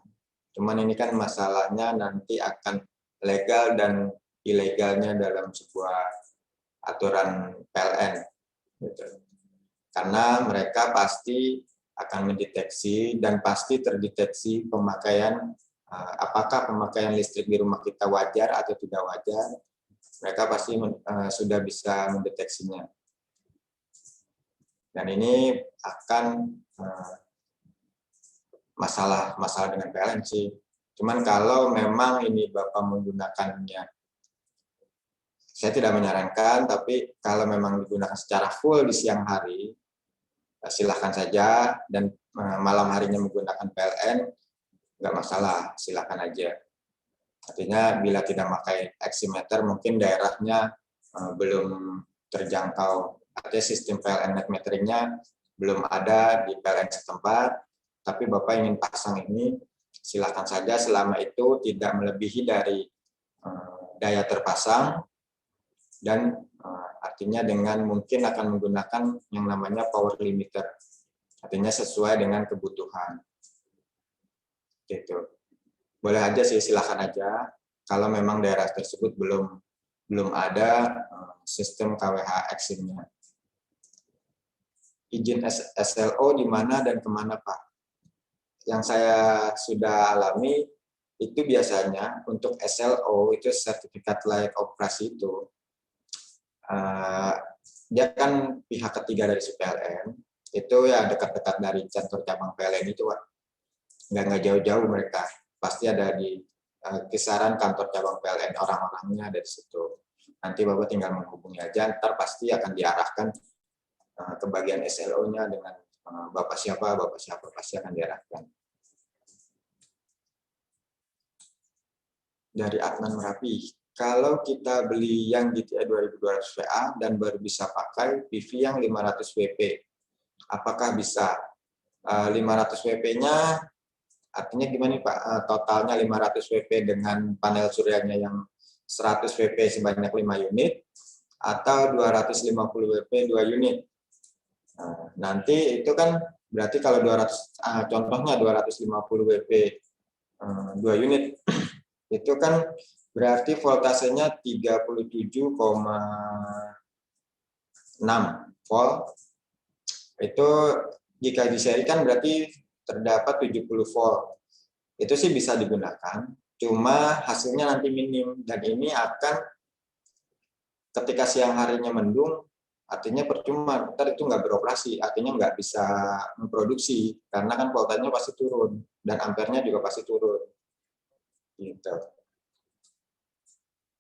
Cuman ini kan masalahnya nanti akan legal dan ilegalnya dalam sebuah aturan PLN. Gitu. Karena mereka pasti akan mendeteksi dan pasti terdeteksi pemakaian, apakah pemakaian listrik di rumah kita wajar atau tidak wajar, mereka pasti sudah bisa mendeteksinya. Dan ini akan masalah dengan PLN sih. Cuman kalau memang ini Bapak menggunakannya, saya tidak menyarankan, tapi kalau memang digunakan secara full di siang hari, silahkan saja, dan malam harinya menggunakan PLN, nggak masalah, silahkan aja. Artinya bila tidak pakai Excimeter, mungkin daerahnya belum terjangkau, artinya sistem PLN net meteringnya belum ada di PLN setempat, tapi Bapak ingin pasang ini, silakan saja selama itu tidak melebihi dari daya terpasang, dan artinya dengan mungkin akan menggunakan yang namanya power limiter, artinya sesuai dengan kebutuhan. Gitu. Boleh aja sih, silakan aja. Kalau memang daerah tersebut belum ada sistem KWH Exim-nya. Izin SLO di mana dan kemana, Pak? Yang saya sudah alami itu biasanya untuk SLO itu sertifikat layak operasi itu dia kan pihak ketiga dari PLN, itu ya dekat-dekat dari kantor cabang PLN itu, Pak. Nggak jauh-jauh mereka, pasti ada di kisaran kantor cabang PLN, orang-orangnya ada di situ. Nanti Bapak tinggal menghubungi aja, ntar pasti akan diarahkan ke bagian SLO-nya dengan Bapak siapa pasti akan diarahkan. dari Adnan Merapi. Kalau kita beli yang GTI 2200 VA dan baru bisa pakai PV yang 500 WP, apakah bisa? 500 WP-nya artinya gimana nih Pak? Totalnya 500 WP dengan panel suryanya yang 100 WP sebanyak 5 unit atau 250 WP 2 unit. Nanti itu kan berarti kalau 200 contohnya 250 WP 2 unit itu kan berarti voltasenya 37,6 volt. Itu jika diserikan berarti terdapat 70 volt. Itu sih bisa digunakan, cuma hasilnya nanti minim dan ini akan ketika siang harinya mendung, artinya percuma, ntar itu nggak beroperasi, artinya nggak bisa memproduksi karena kan voltanya pasti turun dan ampernya juga pasti turun. Gitu.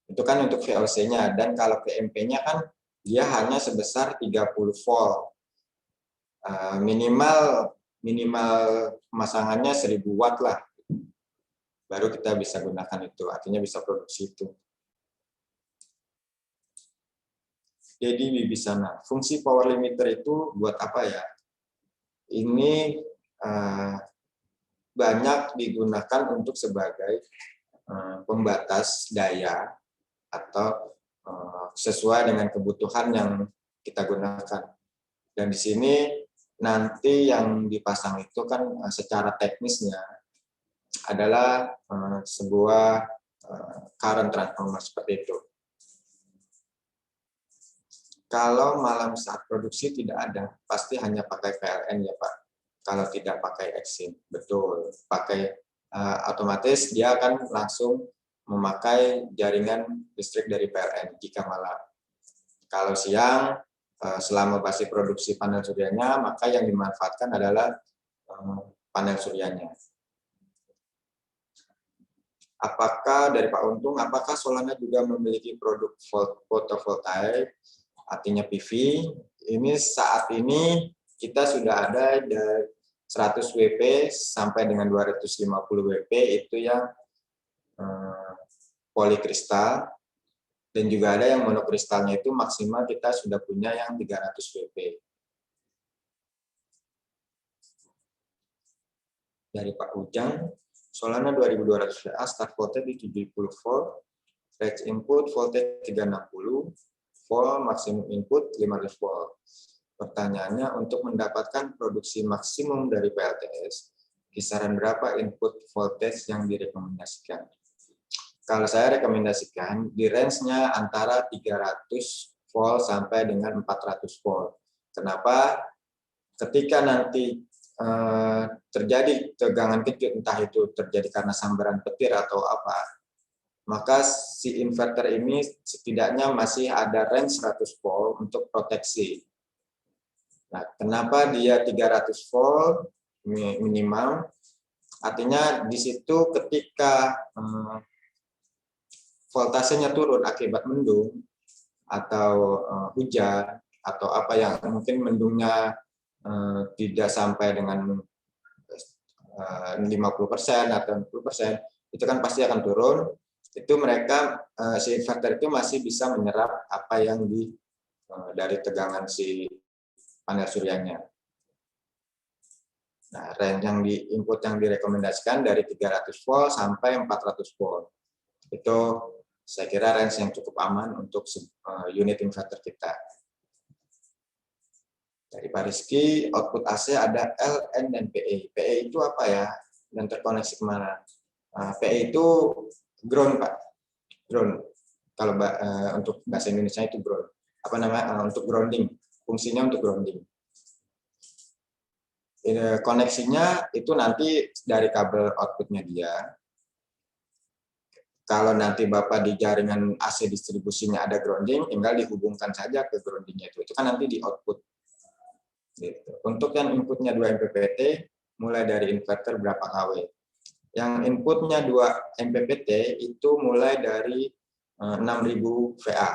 Itu kan untuk VOC-nya, dan kalau PMP-nya kan dia hanya sebesar 30 volt. Minimal pemasangannya 1000 watt lah. Baru kita bisa gunakan itu, artinya bisa produksi itu. Jadi di sana, fungsi power limiter itu buat apa ya? Ini banyak digunakan untuk sebagai pembatas daya atau sesuai dengan kebutuhan yang kita gunakan. Dan di sini nanti yang dipasang itu kan secara teknisnya adalah sebuah current transformer seperti itu. Kalau malam saat produksi tidak ada, pasti hanya pakai PLN ya Pak. Kalau tidak pakai Exim, betul. Pakai otomatis dia akan langsung memakai jaringan listrik dari PLN jika malam. Kalau siang, selama masih produksi panel suryanya, maka yang dimanfaatkan adalah panel suryanya. Apakah dari Pak Untung, apakah Solana juga memiliki produk fotovoltaik, artinya PV? Ini saat ini kita sudah ada dari 100 WP sampai dengan 250 WP itu yang polikristal, dan juga ada yang monokristalnya itu maksimal kita sudah punya yang 300 WP. Dari Pak Ujang, Solana 2200 VA start voltage di 70 volt, range input voltage 360 volt, maksimum input 500 volt. Pertanyaannya, untuk mendapatkan produksi maksimum dari PLTS, kisaran berapa input voltage yang direkomendasikan? Kalau saya rekomendasikan di range-nya antara 300 volt sampai dengan 400 volt. Kenapa? Ketika nanti terjadi tegangan kejut, entah itu terjadi karena sambaran petir atau apa, maka si inverter ini setidaknya masih ada range 100 volt untuk proteksi. Nah, kenapa dia 300 volt minimal? Artinya di situ ketika voltasenya turun akibat mendung atau hujan atau apa yang mungkin mendungnya tidak sampai dengan 50% atau 60%, itu kan pasti akan turun. Itu mereka si inverter itu masih bisa menyerap apa yang dari tegangan si panel suryanya. Nah, range yang di input yang direkomendasikan dari 300 volt sampai 400 volt. Itu saya kira range yang cukup aman untuk unit inverter kita. Dari Pak Rizky, output AC ada LN dan PE. PE itu apa ya? Dan terkoneksi kemana? PE itu ground, Pak. Ground. Kalau untuk bahasa Indonesia itu ground. Apa namanya? Untuk grounding. Fungsinya untuk grounding. Koneksinya itu nanti dari kabel outputnya dia. Kalau nanti Bapak di jaringan AC distribusinya ada grounding, tinggal dihubungkan saja ke groundingnya itu. Itu kan nanti di output. Gitu. Untuk yang inputnya 2 MPPT, mulai dari inverter berapa kW. Yang inputnya 2 MPPT itu mulai dari 6.000 VA.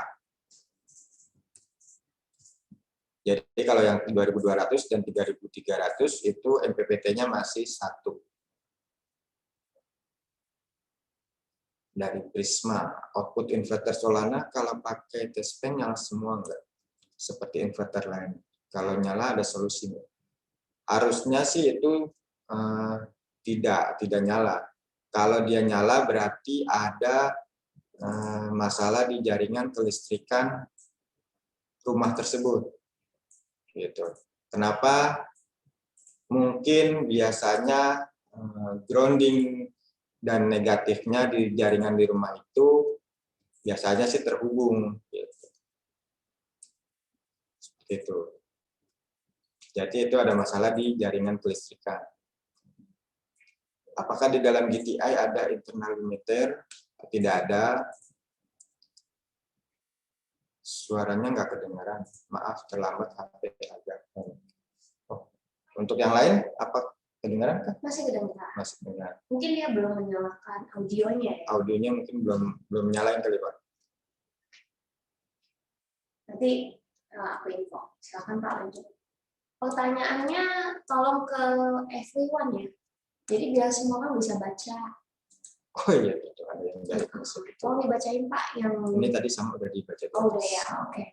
Jadi kalau yang 2.200 dan 3.300 itu MPPT-nya masih 1. dari Prisma. Output inverter Solana kalau pakai test bank nyala semua enggak? Seperti inverter lain. Kalau nyala ada solusinya. Harusnya sih itu tidak nyala. Kalau dia nyala berarti ada masalah di jaringan kelistrikan rumah tersebut. Gitu. Kenapa? Mungkin biasanya grounding dan negatifnya di jaringan di rumah itu biasanya sih terhubung. Gitu. Seperti itu. Jadi itu ada masalah di jaringan kelistrikan. Apakah di dalam GTI ada internal limiter? Tidak ada. Suaranya nggak kedengaran. Maaf, terlambat HP agak. Oh. Untuk yang lain, apa kedengaran kah? Masih kedengaran. Masih kedengaran. Mungkin dia belum menyalakan audionya ya. Audionya mungkin belum nyalain kali Pak. Nanti aku info. Silakan Pak lanjut. Pertanyaannya tolong ke everyone ya. Jadi biar semua orang bisa baca. Oh iya, itu ada yang dari masuk itu. Tolong dibacain Pak yang Ini tadi sama udah dibaca. Oh udah ya, oke.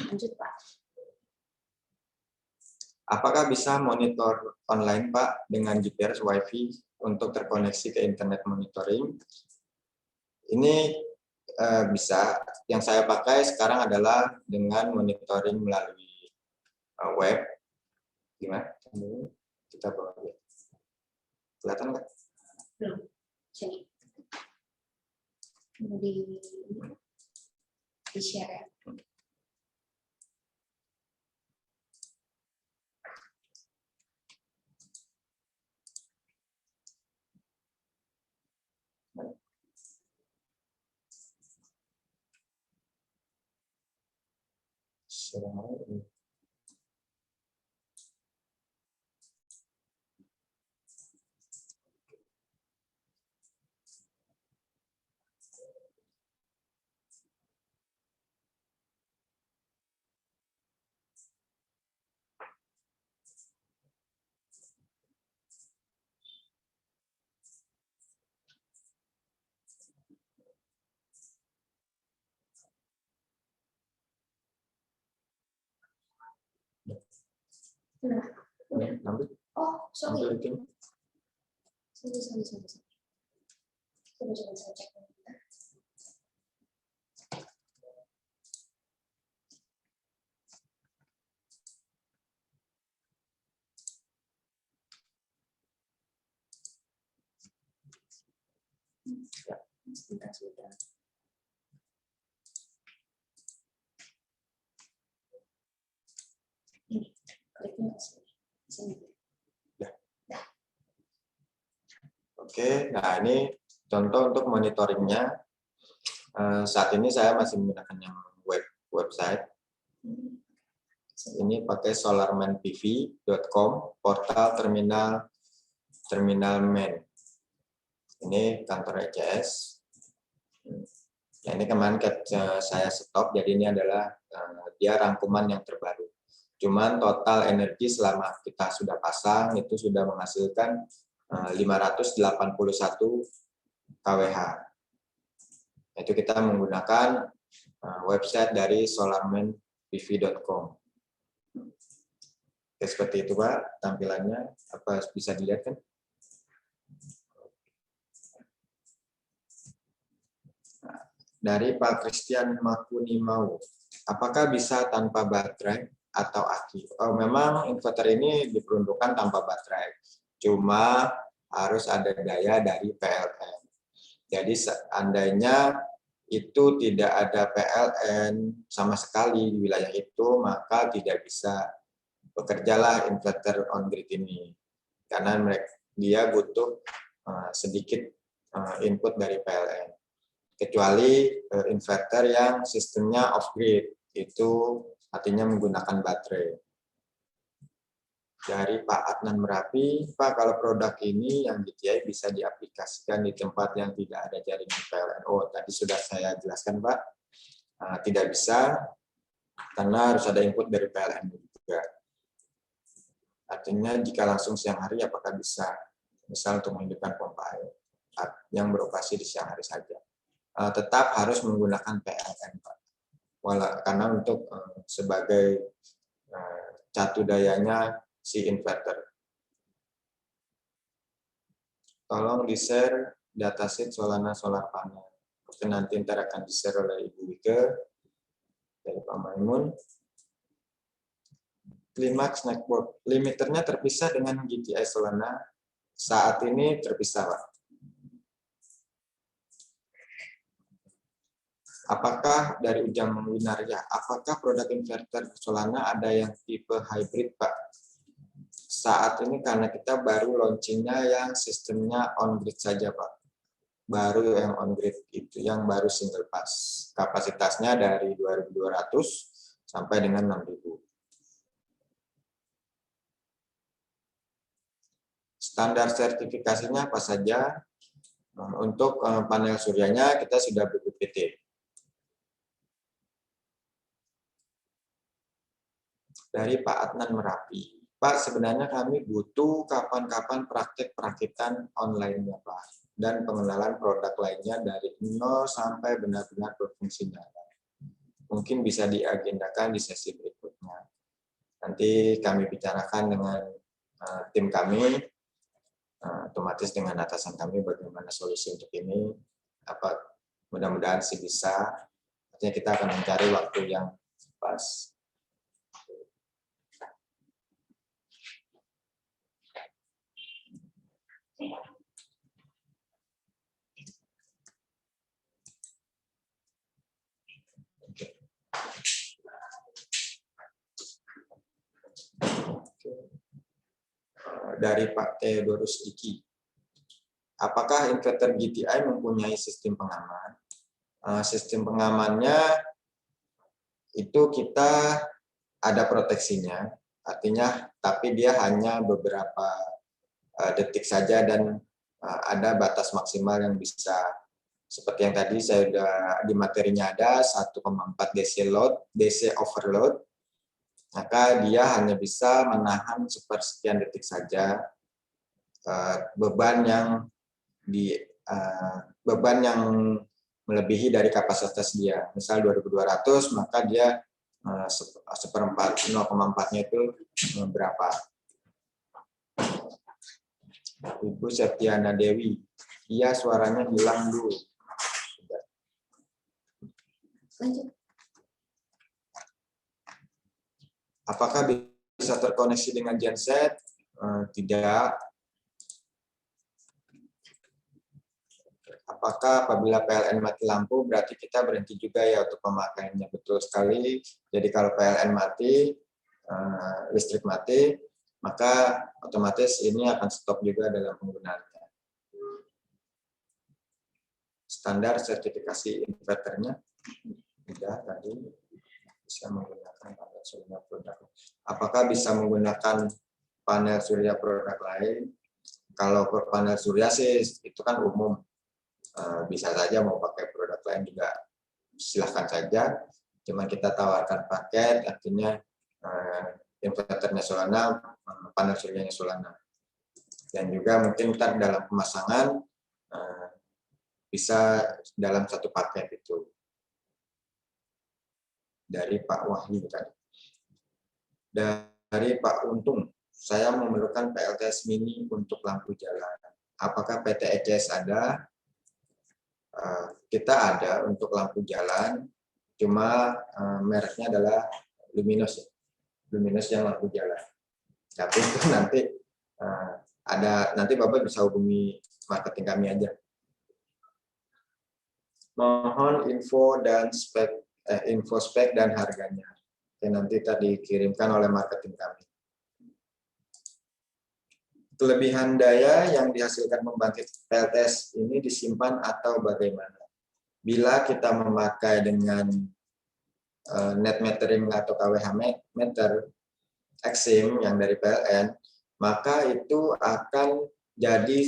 Lanjut Pak. Apakah bisa monitor online Pak dengan GPS WiFi untuk terkoneksi ke internet monitoring? Ini bisa. Yang saya pakai sekarang adalah dengan monitoring melalui web. Gimana? Kita bawa aja. Kelihatan nggak? Belum. Sini. Di share ya. Oh, sorry. Sorry. Coba saya cek. Sebentar. Ini, kliknya ke sini. Oke, nah ini contoh untuk monitoringnya. Saat ini saya masih menggunakan yang website. Ini pakai solarmanpv.com, portal terminal main. Ini kantor ECS. Ya, ini kemarin saya stop, jadi ini adalah dia rangkuman yang terbaru. Cuman total energi selama kita sudah pasang itu sudah menghasilkan 581 kWh. Itu kita menggunakan website dari solarmanpv.com. Oke, seperti itu Pak tampilannya. Apa bisa dilihat kan? Dari Pak Christian Makunimau, apakah bisa tanpa baterai atau aki? Oh, memang inverter ini diperuntukkan tanpa baterai, cuma harus ada daya dari PLN. Jadi seandainya itu tidak ada PLN sama sekali di wilayah itu, maka tidak bisa bekerjalah inverter on grid ini, karena dia butuh sedikit input dari PLN. Kecuali inverter yang sistemnya off grid, itu artinya menggunakan baterai. Dari Pak Adnan Merapi, Pak, kalau produk ini yang GTI bisa diaplikasikan di tempat yang tidak ada jaringan PLN. Oh, tadi sudah saya jelaskan Pak, tidak bisa karena harus ada input dari PLN juga. Artinya jika langsung siang hari apakah bisa, misal untuk menghidupkan pompa air yang beroperasi di siang hari saja. tetap harus menggunakan PLN, Pak. Karena untuk sebagai catu dayanya si inverter. Tolong di-share datasheet Solana Solar Panel. Oke, nanti ntar akan di-share oleh Ibu Wike dari Pak Maimun. Climax Network, limiternya terpisah dengan GTI Solana. Saat ini terpisah, Pak. Apakah dari Ujang Winarya, apakah produk inverter Solana ada yang tipe hybrid, Pak? Saat ini karena kita baru launchingnya yang sistemnya on-grid saja, Pak. Baru yang on-grid itu, yang baru single pass. Kapasitasnya dari 2.200 sampai dengan 6.000. Standar sertifikasinya apa saja? Untuk panel suryanya kita sudah BPPT. Dari Pak Adnan Merapi. Pak, sebenarnya kami butuh kapan-kapan praktek perakitan online-nya, Pak. Dan pengenalan produk lainnya dari nol sampai benar-benar berfungsi nyata. Mungkin bisa diagendakan di sesi berikutnya. Nanti kami bicarakan dengan tim kami, otomatis dengan atasan kami bagaimana solusi untuk ini. Mudah-mudahan sih bisa. Artinya kita akan mencari waktu yang pas. Dari Pak Theodorus Diki. Apakah inverter GTI mempunyai sistem pengaman? Sistem pengamannya itu kita ada proteksinya, artinya tapi dia hanya beberapa detik saja dan ada batas maksimal yang bisa, seperti yang tadi saya sudah di materinya ada 1,4 DC load, DC overload, maka dia hanya bisa menahan sepersekian detik saja beban yang melebihi dari kapasitas dia. Misal 2.200, maka dia seperempat, 0,4-nya itu berapa? Ibu Septiana Dewi, iya suaranya hilang dulu. Lanjut. Apakah bisa terkoneksi dengan genset? Tidak. Apakah apabila PLN mati lampu berarti kita berhenti juga ya untuk pemakaiannya? Betul sekali. Jadi kalau PLN mati, listrik mati, maka otomatis ini akan stop juga dalam penggunaannya. Standar sertifikasi inverternya tidak tadi bisa menggunakan panel surya produk. Apakah bisa menggunakan panel surya produk lain? Kalau panel surya sih itu kan umum. Bisa saja mau pakai produk lain juga silahkan saja. Cuma kita tawarkan paket, artinya inverternya Solana, panel suryanya Solana. Dan juga mungkin ntar dalam pemasangan bisa dalam satu paket itu. Dari Pak Wahyu tadi. Dari Pak Untung, saya memerlukan PLTS mini untuk lampu jalan. Apakah PT ECS ada? Kita ada untuk lampu jalan, cuma mereknya adalah Luminous, Luminous yang lampu jalan. Tapi itu nanti nanti Bapak bisa hubungi marketing kami aja. Mohon info spek dan harganya. Oke, nanti tadi dikirimkan oleh marketing kami. Kelebihan daya yang dihasilkan pembangkit PLTS ini disimpan atau bagaimana? Bila kita memakai dengan net metering atau KWH meter Exim yang dari PLN, maka itu akan jadi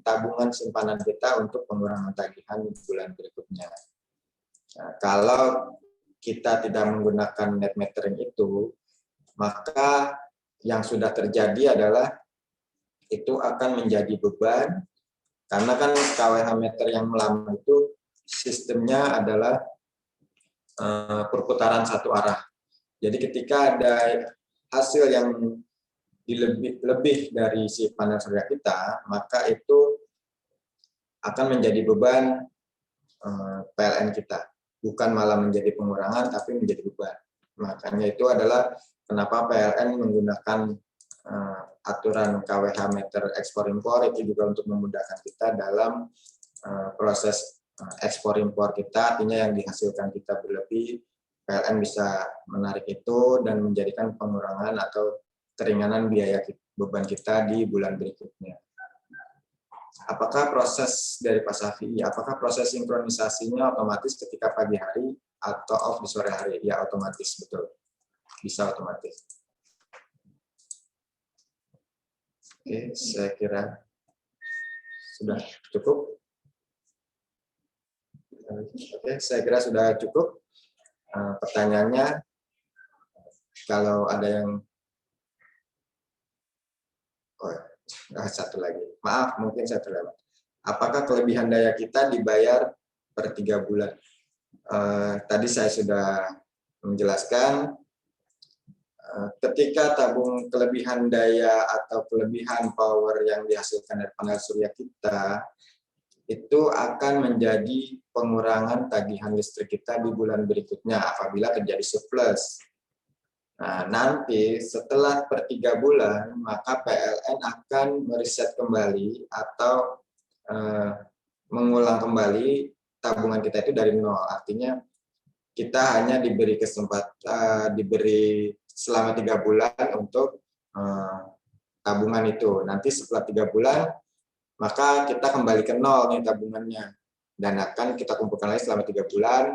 tabungan simpanan kita untuk pengurangan tagihan di bulan berikutnya. Nah, kalau kita tidak menggunakan net metering itu, maka yang sudah terjadi adalah itu akan menjadi beban, karena kan KWH meter yang lama itu sistemnya adalah perputaran satu arah. Jadi ketika ada hasil yang lebih dari si panel surya kita, maka itu akan menjadi beban PLN kita. Bukan malah menjadi pengurangan, tapi menjadi beban. Makanya itu adalah kenapa PLN menggunakan aturan KWH meter ekspor impor itu juga untuk memudahkan kita dalam proses ekspor impor kita, artinya yang dihasilkan kita berlebih, PLN bisa menarik itu dan menjadikan pengurangan atau keringanan biaya beban kita di bulan berikutnya. Apakah proses dari Pak Safi, apakah proses sinkronisasinya otomatis ketika pagi hari atau off di sore hari? Ya otomatis, betul. Bisa otomatis. Oke, saya kira sudah cukup. Oke, saya kira sudah cukup. Pertanyaannya, kalau ada yang satu lagi, maaf mungkin saya terlewat. Apakah kelebihan daya kita dibayar per 3 bulan? Tadi saya sudah menjelaskan, ketika tabung kelebihan daya atau kelebihan power yang dihasilkan dari panel surya kita, itu akan menjadi pengurangan tagihan listrik kita di bulan berikutnya apabila terjadi surplus. Nah, nanti setelah per 3 bulan, maka PLN akan meriset kembali atau mengulang kembali tabungan kita itu dari nol. Artinya kita hanya diberi kesempatan, diberi selama 3 bulan untuk tabungan itu. Nanti setelah 3 bulan, maka kita kembali ke nol nih tabungannya. Dan akan kita kumpulkan lagi selama 3 bulan,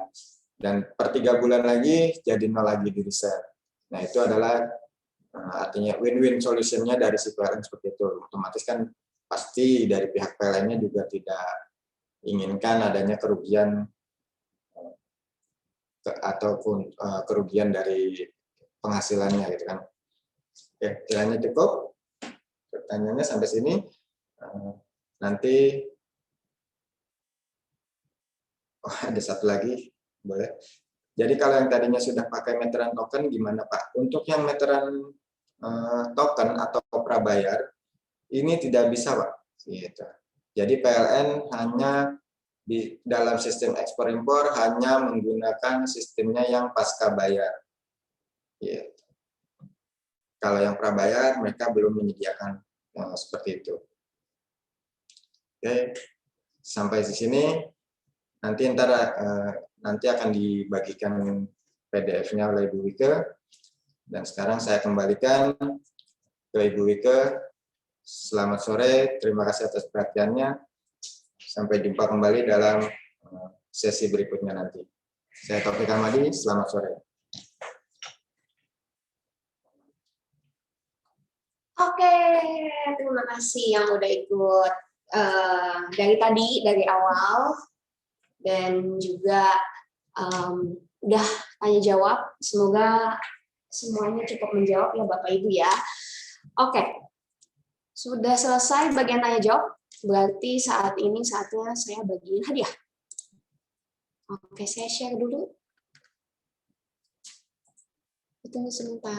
dan per 3 bulan lagi jadi nol lagi di reset. Nah, itu adalah artinya win-win solutionnya dari si PLN seperti itu. Otomatis kan pasti dari pihak PLN-nya juga tidak inginkan adanya kerugian ataupun kerugian dari penghasilannya gitu kan. Oke, kiranya cukup. Pertanyaannya sampai sini. Nanti ada satu lagi, boleh. Jadi kalau yang tadinya sudah pakai meteran token gimana Pak? Untuk yang meteran token atau prabayar ini tidak bisa Pak. Gitu. Jadi PLN hanya di dalam sistem ekspor impor hanya menggunakan sistemnya yang pasca bayar. Gitu. Kalau yang prabayar mereka belum menyediakan seperti itu. Oke, sampai di sini. Nanti akan dibagikan PDF-nya oleh Ibu Wike. Dan sekarang saya kembalikan ke Ibu Wike. Selamat sore, terima kasih atas perhatiannya. Sampai jumpa kembali dalam sesi berikutnya nanti. Saya Taufik Ahmadi, selamat sore. Oke, terima kasih yang udah ikut dari tadi, dari awal. Dan juga udah tanya jawab, semoga semuanya cukup menjawab ya Bapak Ibu ya. Oke, sudah selesai bagian tanya jawab, berarti saat ini saatnya saya bagiin hadiah. Oke, saya share dulu. Tunggu sebentar.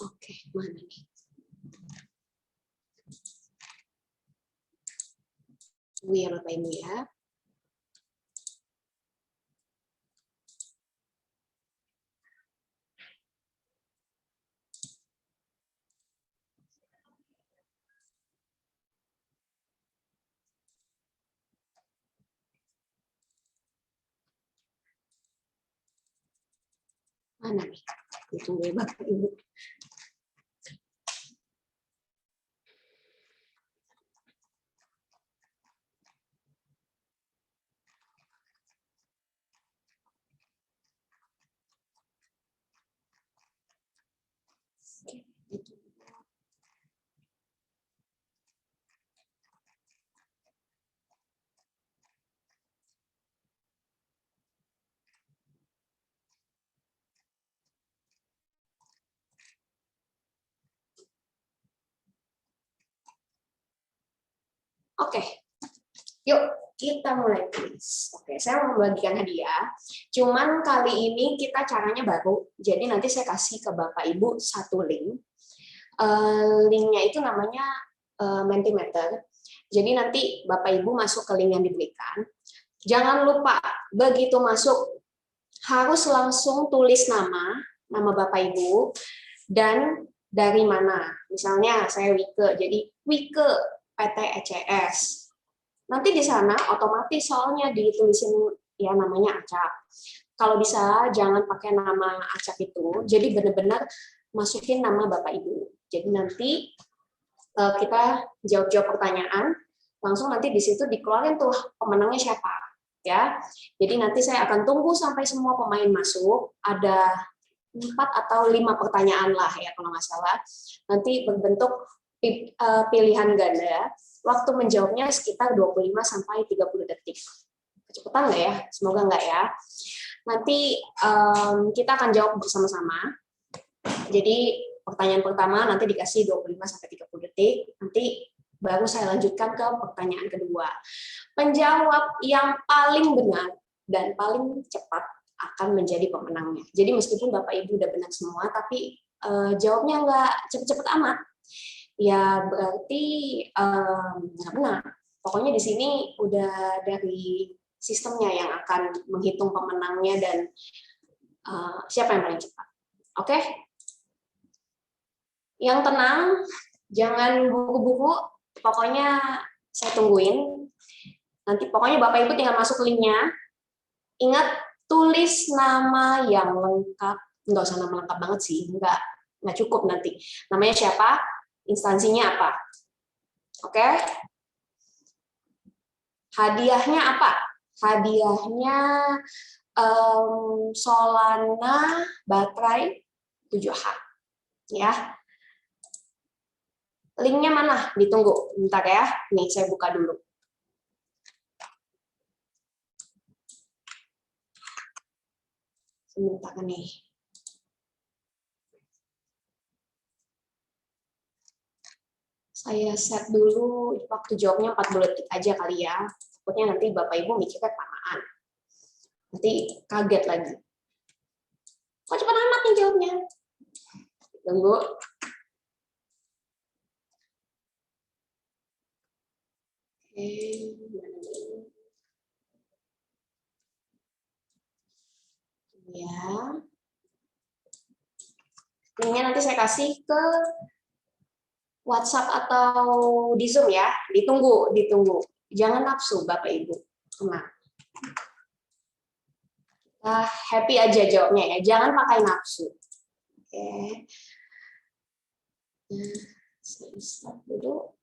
Oke, mana nih? Tunggu ya Bapak Ibu ya. Mana nih? Tunggu ya Bapak Ibu. Oke, yuk kita mulai please. Oke, saya mau membagikan hadiah. Cuman kali ini kita caranya baru. Jadi nanti saya kasih ke Bapak Ibu satu link. Linknya itu namanya Mentimeter. Jadi nanti Bapak Ibu masuk ke link yang diberikan. Jangan lupa begitu masuk harus langsung tulis nama Bapak Ibu dan dari mana. Misalnya saya Wike, jadi Wike PT ECS. Nanti di sana otomatis soalnya ditulisin ya namanya acak. Kalau bisa jangan pakai nama acak itu, jadi benar-benar masukin nama Bapak Ibu. Jadi nanti kita jawab-jawab pertanyaan, langsung nanti di situ dikeluarin tuh pemenangnya siapa. Ya, jadi nanti saya akan tunggu sampai semua pemain masuk. Ada 4 atau 5 pertanyaan lah ya kalau nggak salah. Nanti berbentuk pilihan ganda. Waktu menjawabnya sekitar 25 sampai 30 detik. Kecepatan nggak ya? Semoga nggak ya. Nanti kita akan jawab bersama-sama. Jadi pertanyaan pertama nanti dikasih 25 sampai 30 detik. Nanti baru saya lanjutkan ke pertanyaan kedua. Penjawab yang paling benar dan paling cepat akan menjadi pemenangnya. Jadi meskipun Bapak Ibu udah benar semua, tapi jawabnya nggak cepet-cepet amat, ya berarti nggak benar. Pokoknya di sini udah dari sistemnya yang akan menghitung pemenangnya dan siapa yang paling cepat. Oke? Yang tenang, jangan buru-buru. Pokoknya saya tungguin. Nanti pokoknya Bapak Ibu tinggal masuk linknya. Ingat tulis nama yang lengkap. Nggak usah nama lengkap banget sih, nggak cukup nanti. Namanya siapa, instansinya apa. Oke? Hadiahnya apa? Hadiahnya Solana baterai 7H. Ya. Linknya mana? Ditunggu. Bentar ya. Nih, saya buka dulu. Sebentar nih. Saya set dulu waktu jawabnya 40 detik aja kali ya. Takutnya nanti Bapak Ibu mikirnya kelamaan. Nanti kaget lagi. Kok cepat amat nih jawabnya? Tunggu. Oke, ya. Linknya nanti saya kasih ke WhatsApp atau di Zoom ya. Ditunggu. Jangan nafsu Bapak Ibu. Tenang. Happy aja jawabnya ya. Jangan pakai nafsu. Oke. Nah, saya stop dulu.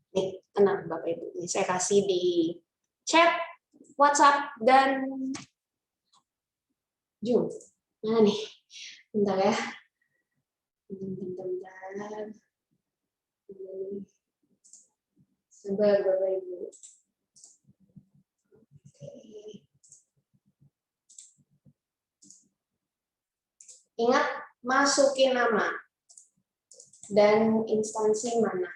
Nih, tenang Bapak Ibu. Ini saya kasih di chat, WhatsApp, dan Zoom. Nah nih, bentar ya. Bentar. Sabar Bapak Ibu. Ingat, masukin nama dan instansi mana.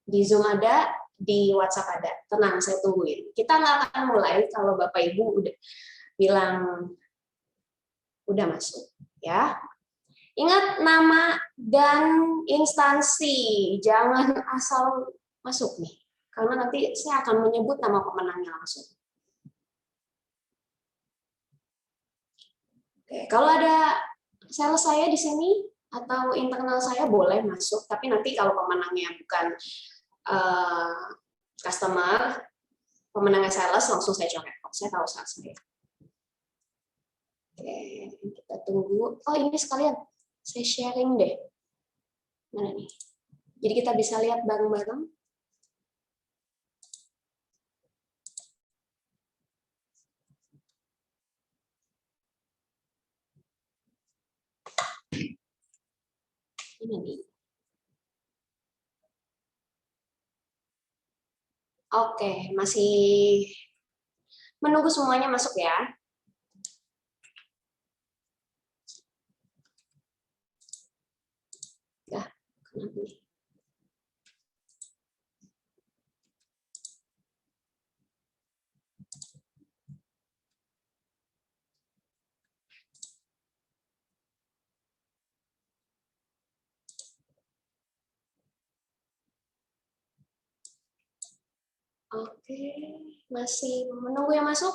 Di Zoom ada, di WhatsApp ada. Tenang, saya tungguin. Kita nggak akan mulai kalau Bapak Ibu udah bilang udah masuk, ya. Ingat nama dan instansi, jangan asal masuk nih, karena nanti saya akan menyebut nama pemenangnya langsung. Oke, kalau ada sales saya di sini atau internal saya boleh masuk, tapi nanti kalau pemenangnya bukan customer, pemenangnya sales, langsung saya coret. Saya tahu sales saya. Oke, kita tunggu. Oh, ini sekalian saya sharing deh. Mana nih? Jadi kita bisa lihat bareng-bareng. Ini nih. Oke, masih menunggu semuanya masuk ya. Oke, masih menunggu yang masuk?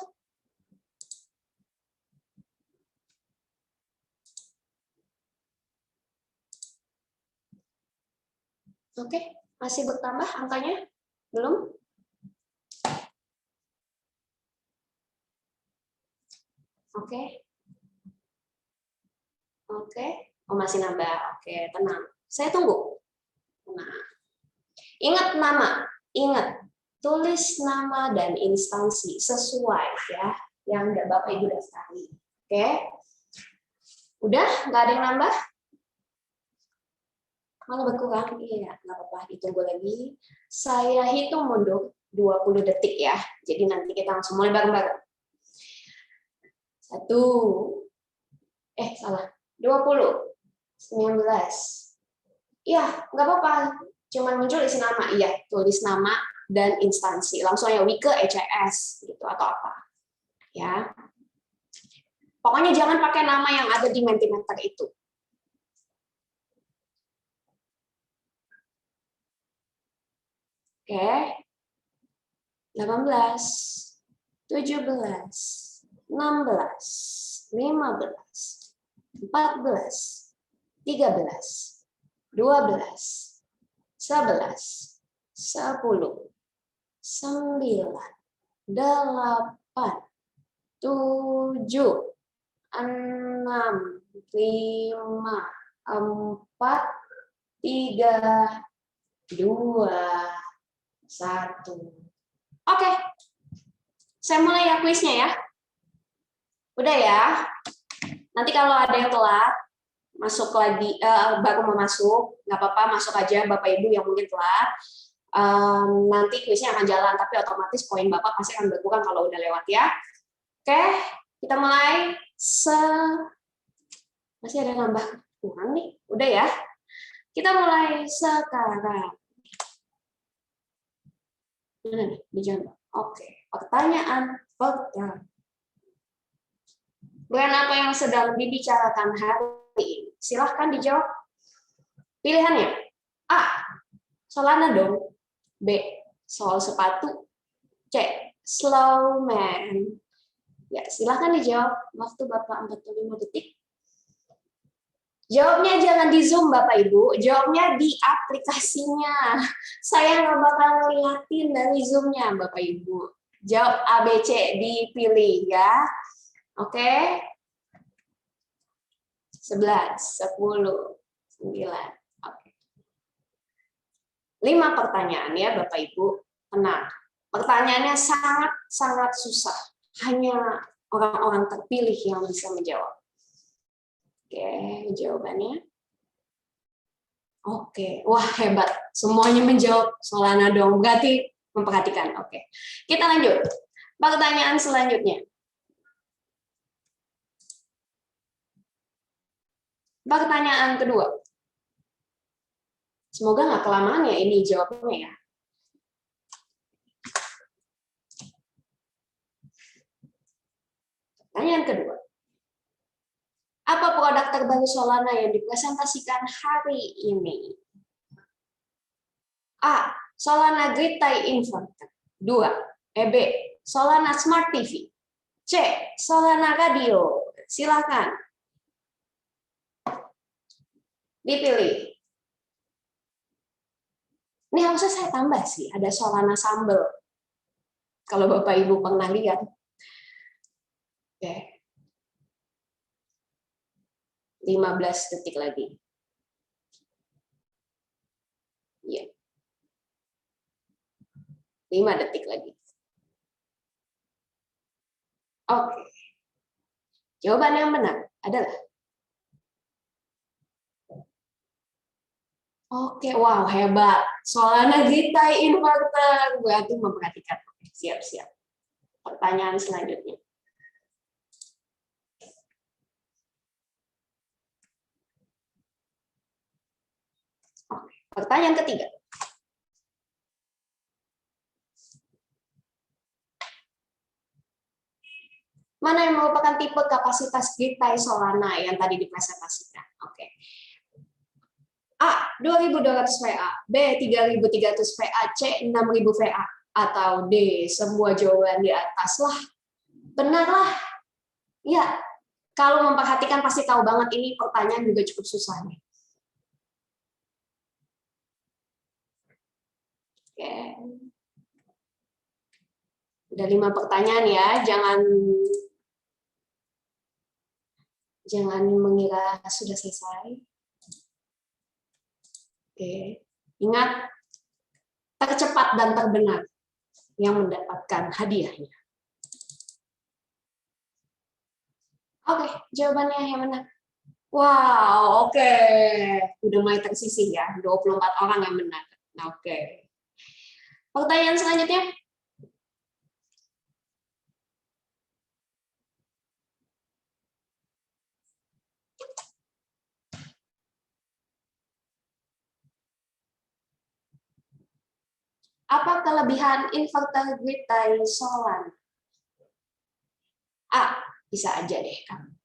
Oke, masih bertambah angkanya? Belum? Oke. Oke. Oh, masih nambah. Oke, tenang. Saya tunggu. Nah, ingat nama. Ingat. Tulis nama dan instansi sesuai ya. Yang udah Bapak Ibu daftarin. Oke. Udah? Nggak ada yang nambah? Malah berkurang? Iya, nggak apa-apa. Ditunggu lagi. Saya hitung mundur 20 detik ya. Jadi nanti kita langsung mulai bareng-bareng. 1. Salah. 20. 19. Iya, nggak apa-apa. Cuman muncul isi nama. Iya, tulis nama dan instansi. Langsung ya Wike ECS gitu atau apa. Ya. Pokoknya jangan pakai nama yang ada di Mentimeter itu. Oke. 18, 17, 16, 15, 14, 13, 12, 11, 10, 9, 8, 7, 6, 5, 4, 3, 2, 1. Oke. Saya mulai ya kuisnya ya. Udah ya. Nanti kalau ada yang telat, masuk lagi, baru mau masuk, nggak apa-apa, masuk aja Bapak Ibu yang mungkin telat. Nanti kuisnya akan jalan, tapi otomatis poin Bapak pasti akan berkurang kalau udah lewat ya. Oke, kita mulai. Masih ada yang nambah kurang nih, udah ya. Kita mulai sekarang. Mana nih, dijawab. Oke, pertanyaan pertama. Brand apa yang sedang dibicarakan hari ini? Silahkan dijawab. Pilihannya: A. Solana dong. B. Sol sepatu. C. Slowman. Ya, silahkan dijawab. Waktu Bapak 45 detik. Jawabnya jangan di Zoom, Bapak Ibu. Jawabnya di aplikasinya. Saya nggak bakal ngeliatin dari Zoom-nya, Bapak Ibu. Jawab A, B, C. Dipilih ya. Oke. 11, 10, 9. Oke. 5 pertanyaan ya, Bapak Ibu. Tenang. Pertanyaannya sangat susah. Hanya orang-orang terpilih yang bisa menjawab. Oke, jawabannya. Oke, wah hebat. Semuanya menjawab Solana dong. Berarti memperhatikan. Oke, kita lanjut. Pertanyaan selanjutnya. Pertanyaan kedua. Semoga nggak kelamaan ya ini jawabnya ya. Pertanyaan kedua. Apa produk terbaru Solana yang dipresentasikan hari ini? A. Solana Grid Tie Inverter. 2. B. Solana Smart TV. C. Solana Radio. Silakan. Dipilih. Ini harusnya saya tambah sih, ada Solana sambal. Kalau Bapak Ibu pernah lihat. Oke. 15 detik lagi. Iya. 5 detik lagi. Oke. Jawaban yang benar adalah oke, wow, hebat. Solana Grid Tie Inverter. Berarti memperhatikan. Oke, siap-siap. Pertanyaan selanjutnya. Oke. Pertanyaan ketiga. Mana yang merupakan tipe kapasitas grid tie Solana yang tadi dipresentasikan? Oke. A, 2.200 VA, B, 3.300 VA, C, 6.000 VA, atau D, semua jawaban di atas lah. Benar lah. Ya, kalau memperhatikan pasti tahu banget ini pertanyaan juga cukup susah nih. Oke. Udah 5 pertanyaan ya, jangan mengira sudah selesai. Oke. Ingat, tercepat dan terbenar yang mendapatkan hadiahnya. Oke, jawabannya yang benar. Wow, oke. Udah mulai tersisih ya, 24 orang yang benar. Oke. Pertanyaan selanjutnya. Apa kelebihan inverter grid tie Solana? A, bisa aja deh kan.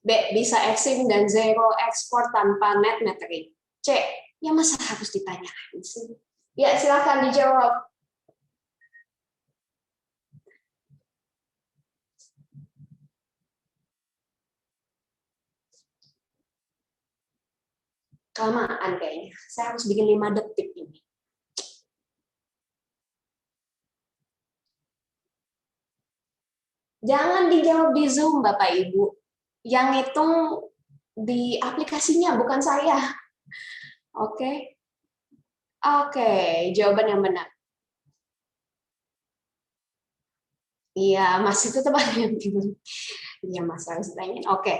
B, bisa exim dan zero ekspor tanpa net metering. C, ya masa harus ditanyakan sih? Ya, silakan dijawab. Kelamaan kayaknya. Saya harus bikin 5 detik ini. Jangan dijawab di Zoom, Bapak Ibu. Yang itu di aplikasinya, bukan saya. Oke. Oke, jawaban yang benar. Iya, Mas itu tetap ada yang bingung. Iya, Mas harus tanyain. Oke.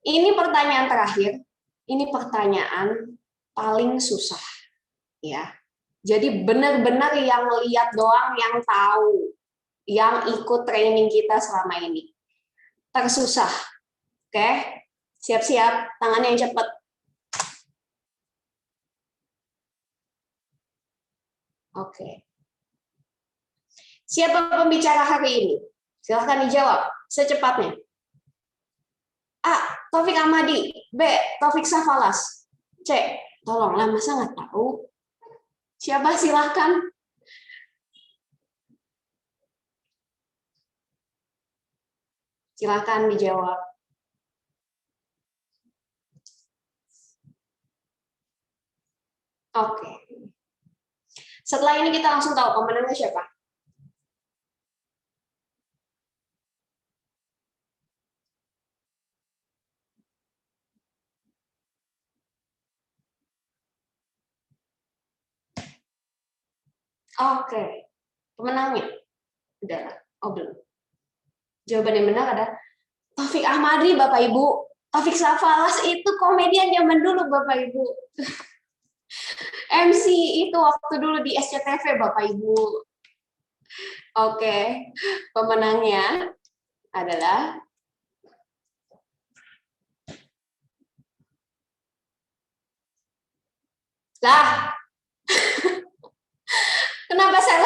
Ini pertanyaan terakhir. Ini pertanyaan paling susah. Ya. Jadi benar-benar yang lihat doang yang tahu, yang ikut training kita selama ini. Tersusah. Oke? Siap-siap, tangannya yang cepat. Oke. Siapa pembicara hari ini? Silahkan dijawab secepatnya. A. Taufik Ahmadi. B. Taufik Safalas. C. Tolonglah, masa nggak tahu? Siapa silahkan? Silahkan dijawab. Oke. Setelah ini kita langsung tahu pemenangnya siapa. Oke. Pemenangnya. Udah. Oh, belum. Jawaban yang benar ada Taufik Ahmadi, Bapak Ibu. Taufik Safalas itu komedian zaman dulu, Bapak Ibu. MC itu waktu dulu di SCTV, Bapak Ibu. Oke, pemenangnya adalah lah. Kenapa saya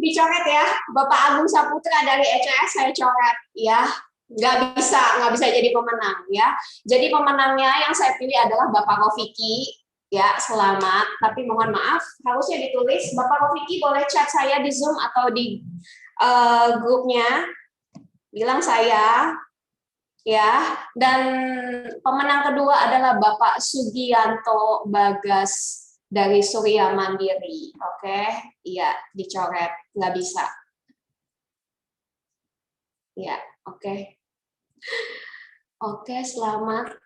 dicoret ya? Bapak Agung Saputra dari ECS saya coret ya. Nggak bisa jadi pemenang ya. Jadi pemenangnya yang saya pilih adalah Bapak Rofiki. Ya, selamat. Tapi mohon maaf, harusnya ditulis. Bapak Rofiki boleh chat saya di Zoom atau di grupnya. Bilang saya, ya. Dan pemenang kedua adalah Bapak Sugianto Bagas dari Surya Mandiri. Oke, iya, dicoret. Nggak bisa. Ya, oke. Oke, selamat.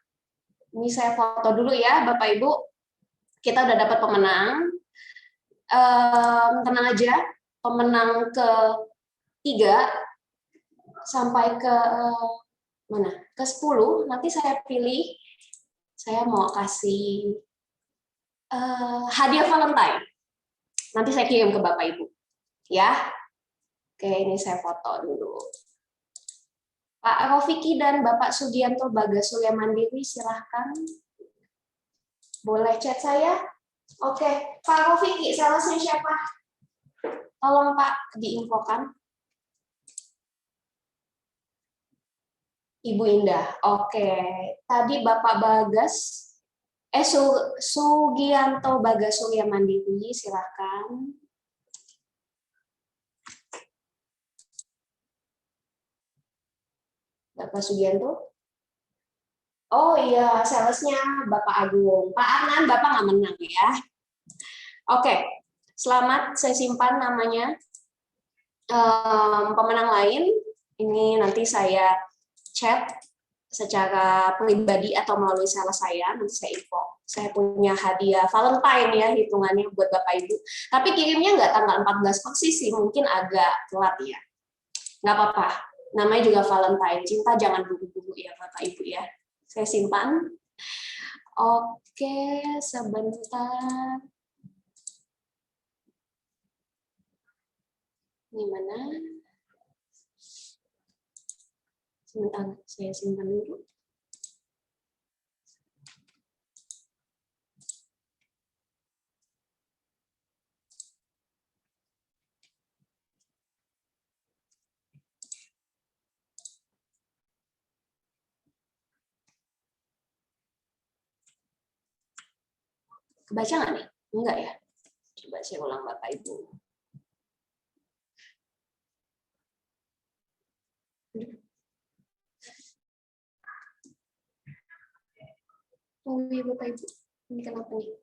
Ini saya foto dulu ya, Bapak Ibu. Kita udah dapat pemenang. Tenang aja, pemenang ke-3 sampai ke mana? Ke-10 nanti saya pilih. Saya mau kasih hadiah Valentine. Nanti saya kirim ke Bapak Ibu. Ya. Oke, ini saya foto dulu. Pak Rofiki dan Bapak Sugianto Bagas Surya Mandiri, silahkan. Boleh chat saya? Oke, Pak Rofiki, salesnya siapa? Tolong Pak diinfokan. Ibu Indah. Oke, tadi Bapak Bagas, Sugianto Bagas Surya Mandiri, silakan. Bapak Sugianto. Oh iya, salesnya Bapak Agung. Pak Arnan, Bapak nggak menang ya. Oke, selamat, saya simpan namanya. Pemenang lain, ini nanti saya chat secara pribadi atau melalui sales saya, nanti saya info. Saya punya hadiah Valentine ya, hitungannya buat Bapak Ibu. Tapi kirimnya nggak tanggal 14 persis sih, mungkin agak telat ya. Nggak apa-apa, namanya juga Valentine. Cinta jangan buru-buru ya Bapak Ibu ya. Saya simpan. Oke, sebentar. Ini mana? Sebentar, saya simpan dulu. Kebaca nggak nih? Enggak ya? Coba saya ulang Bapak Ibu. Oh iya Bapak Ibu, ini kenapa nih?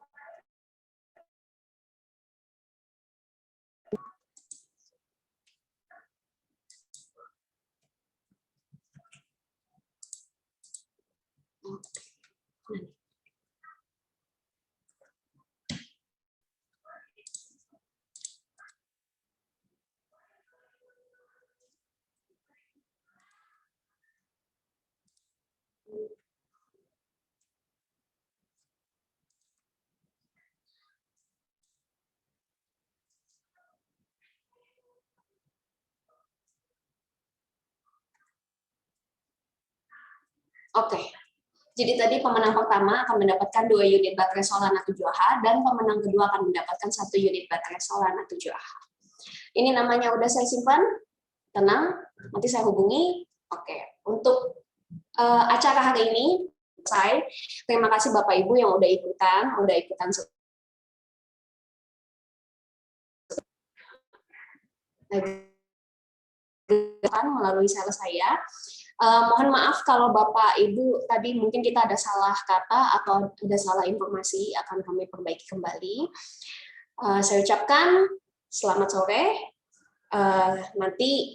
Oke, jadi tadi pemenang pertama akan mendapatkan 2 unit baterai Solana 7Ah dan pemenang kedua akan mendapatkan 1 unit baterai Solana 7Ah. Ini namanya udah saya simpan, tenang, nanti saya hubungi. Oke, untuk acara hari ini selesai. Terima kasih Bapak Ibu yang udah ikutan melalui sales saya. Mohon maaf kalau Bapak Ibu tadi mungkin kita ada salah kata atau ada salah informasi, akan kami perbaiki kembali. Saya ucapkan selamat sore. Nanti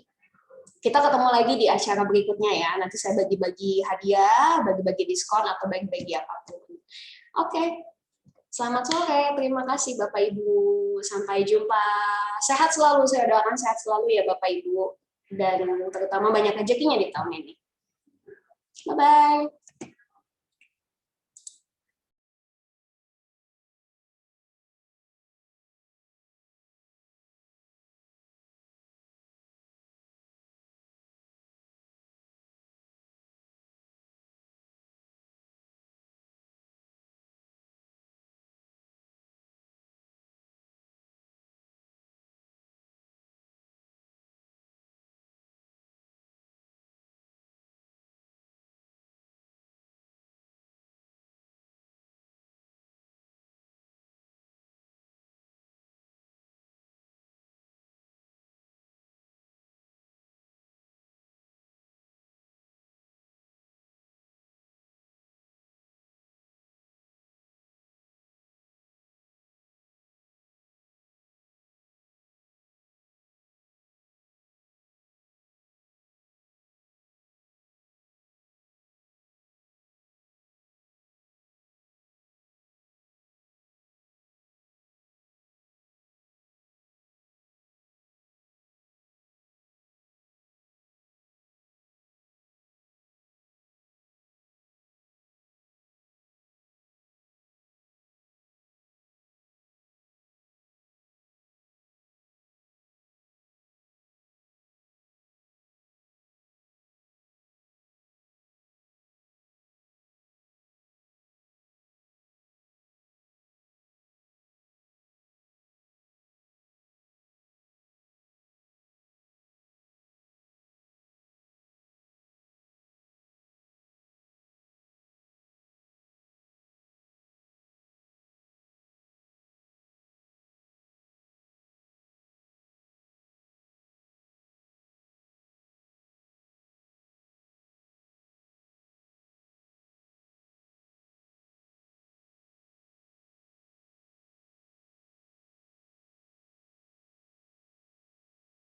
kita ketemu lagi di acara berikutnya ya. Nanti saya bagi-bagi hadiah, bagi-bagi diskon atau bagi-bagi apapun. Oke. Selamat sore. Terima kasih Bapak Ibu. Sampai jumpa. Sehat selalu, saya doakan sehat selalu ya Bapak Ibu. Dan terutama banyak rezekinya di tahun ini. Bye-bye.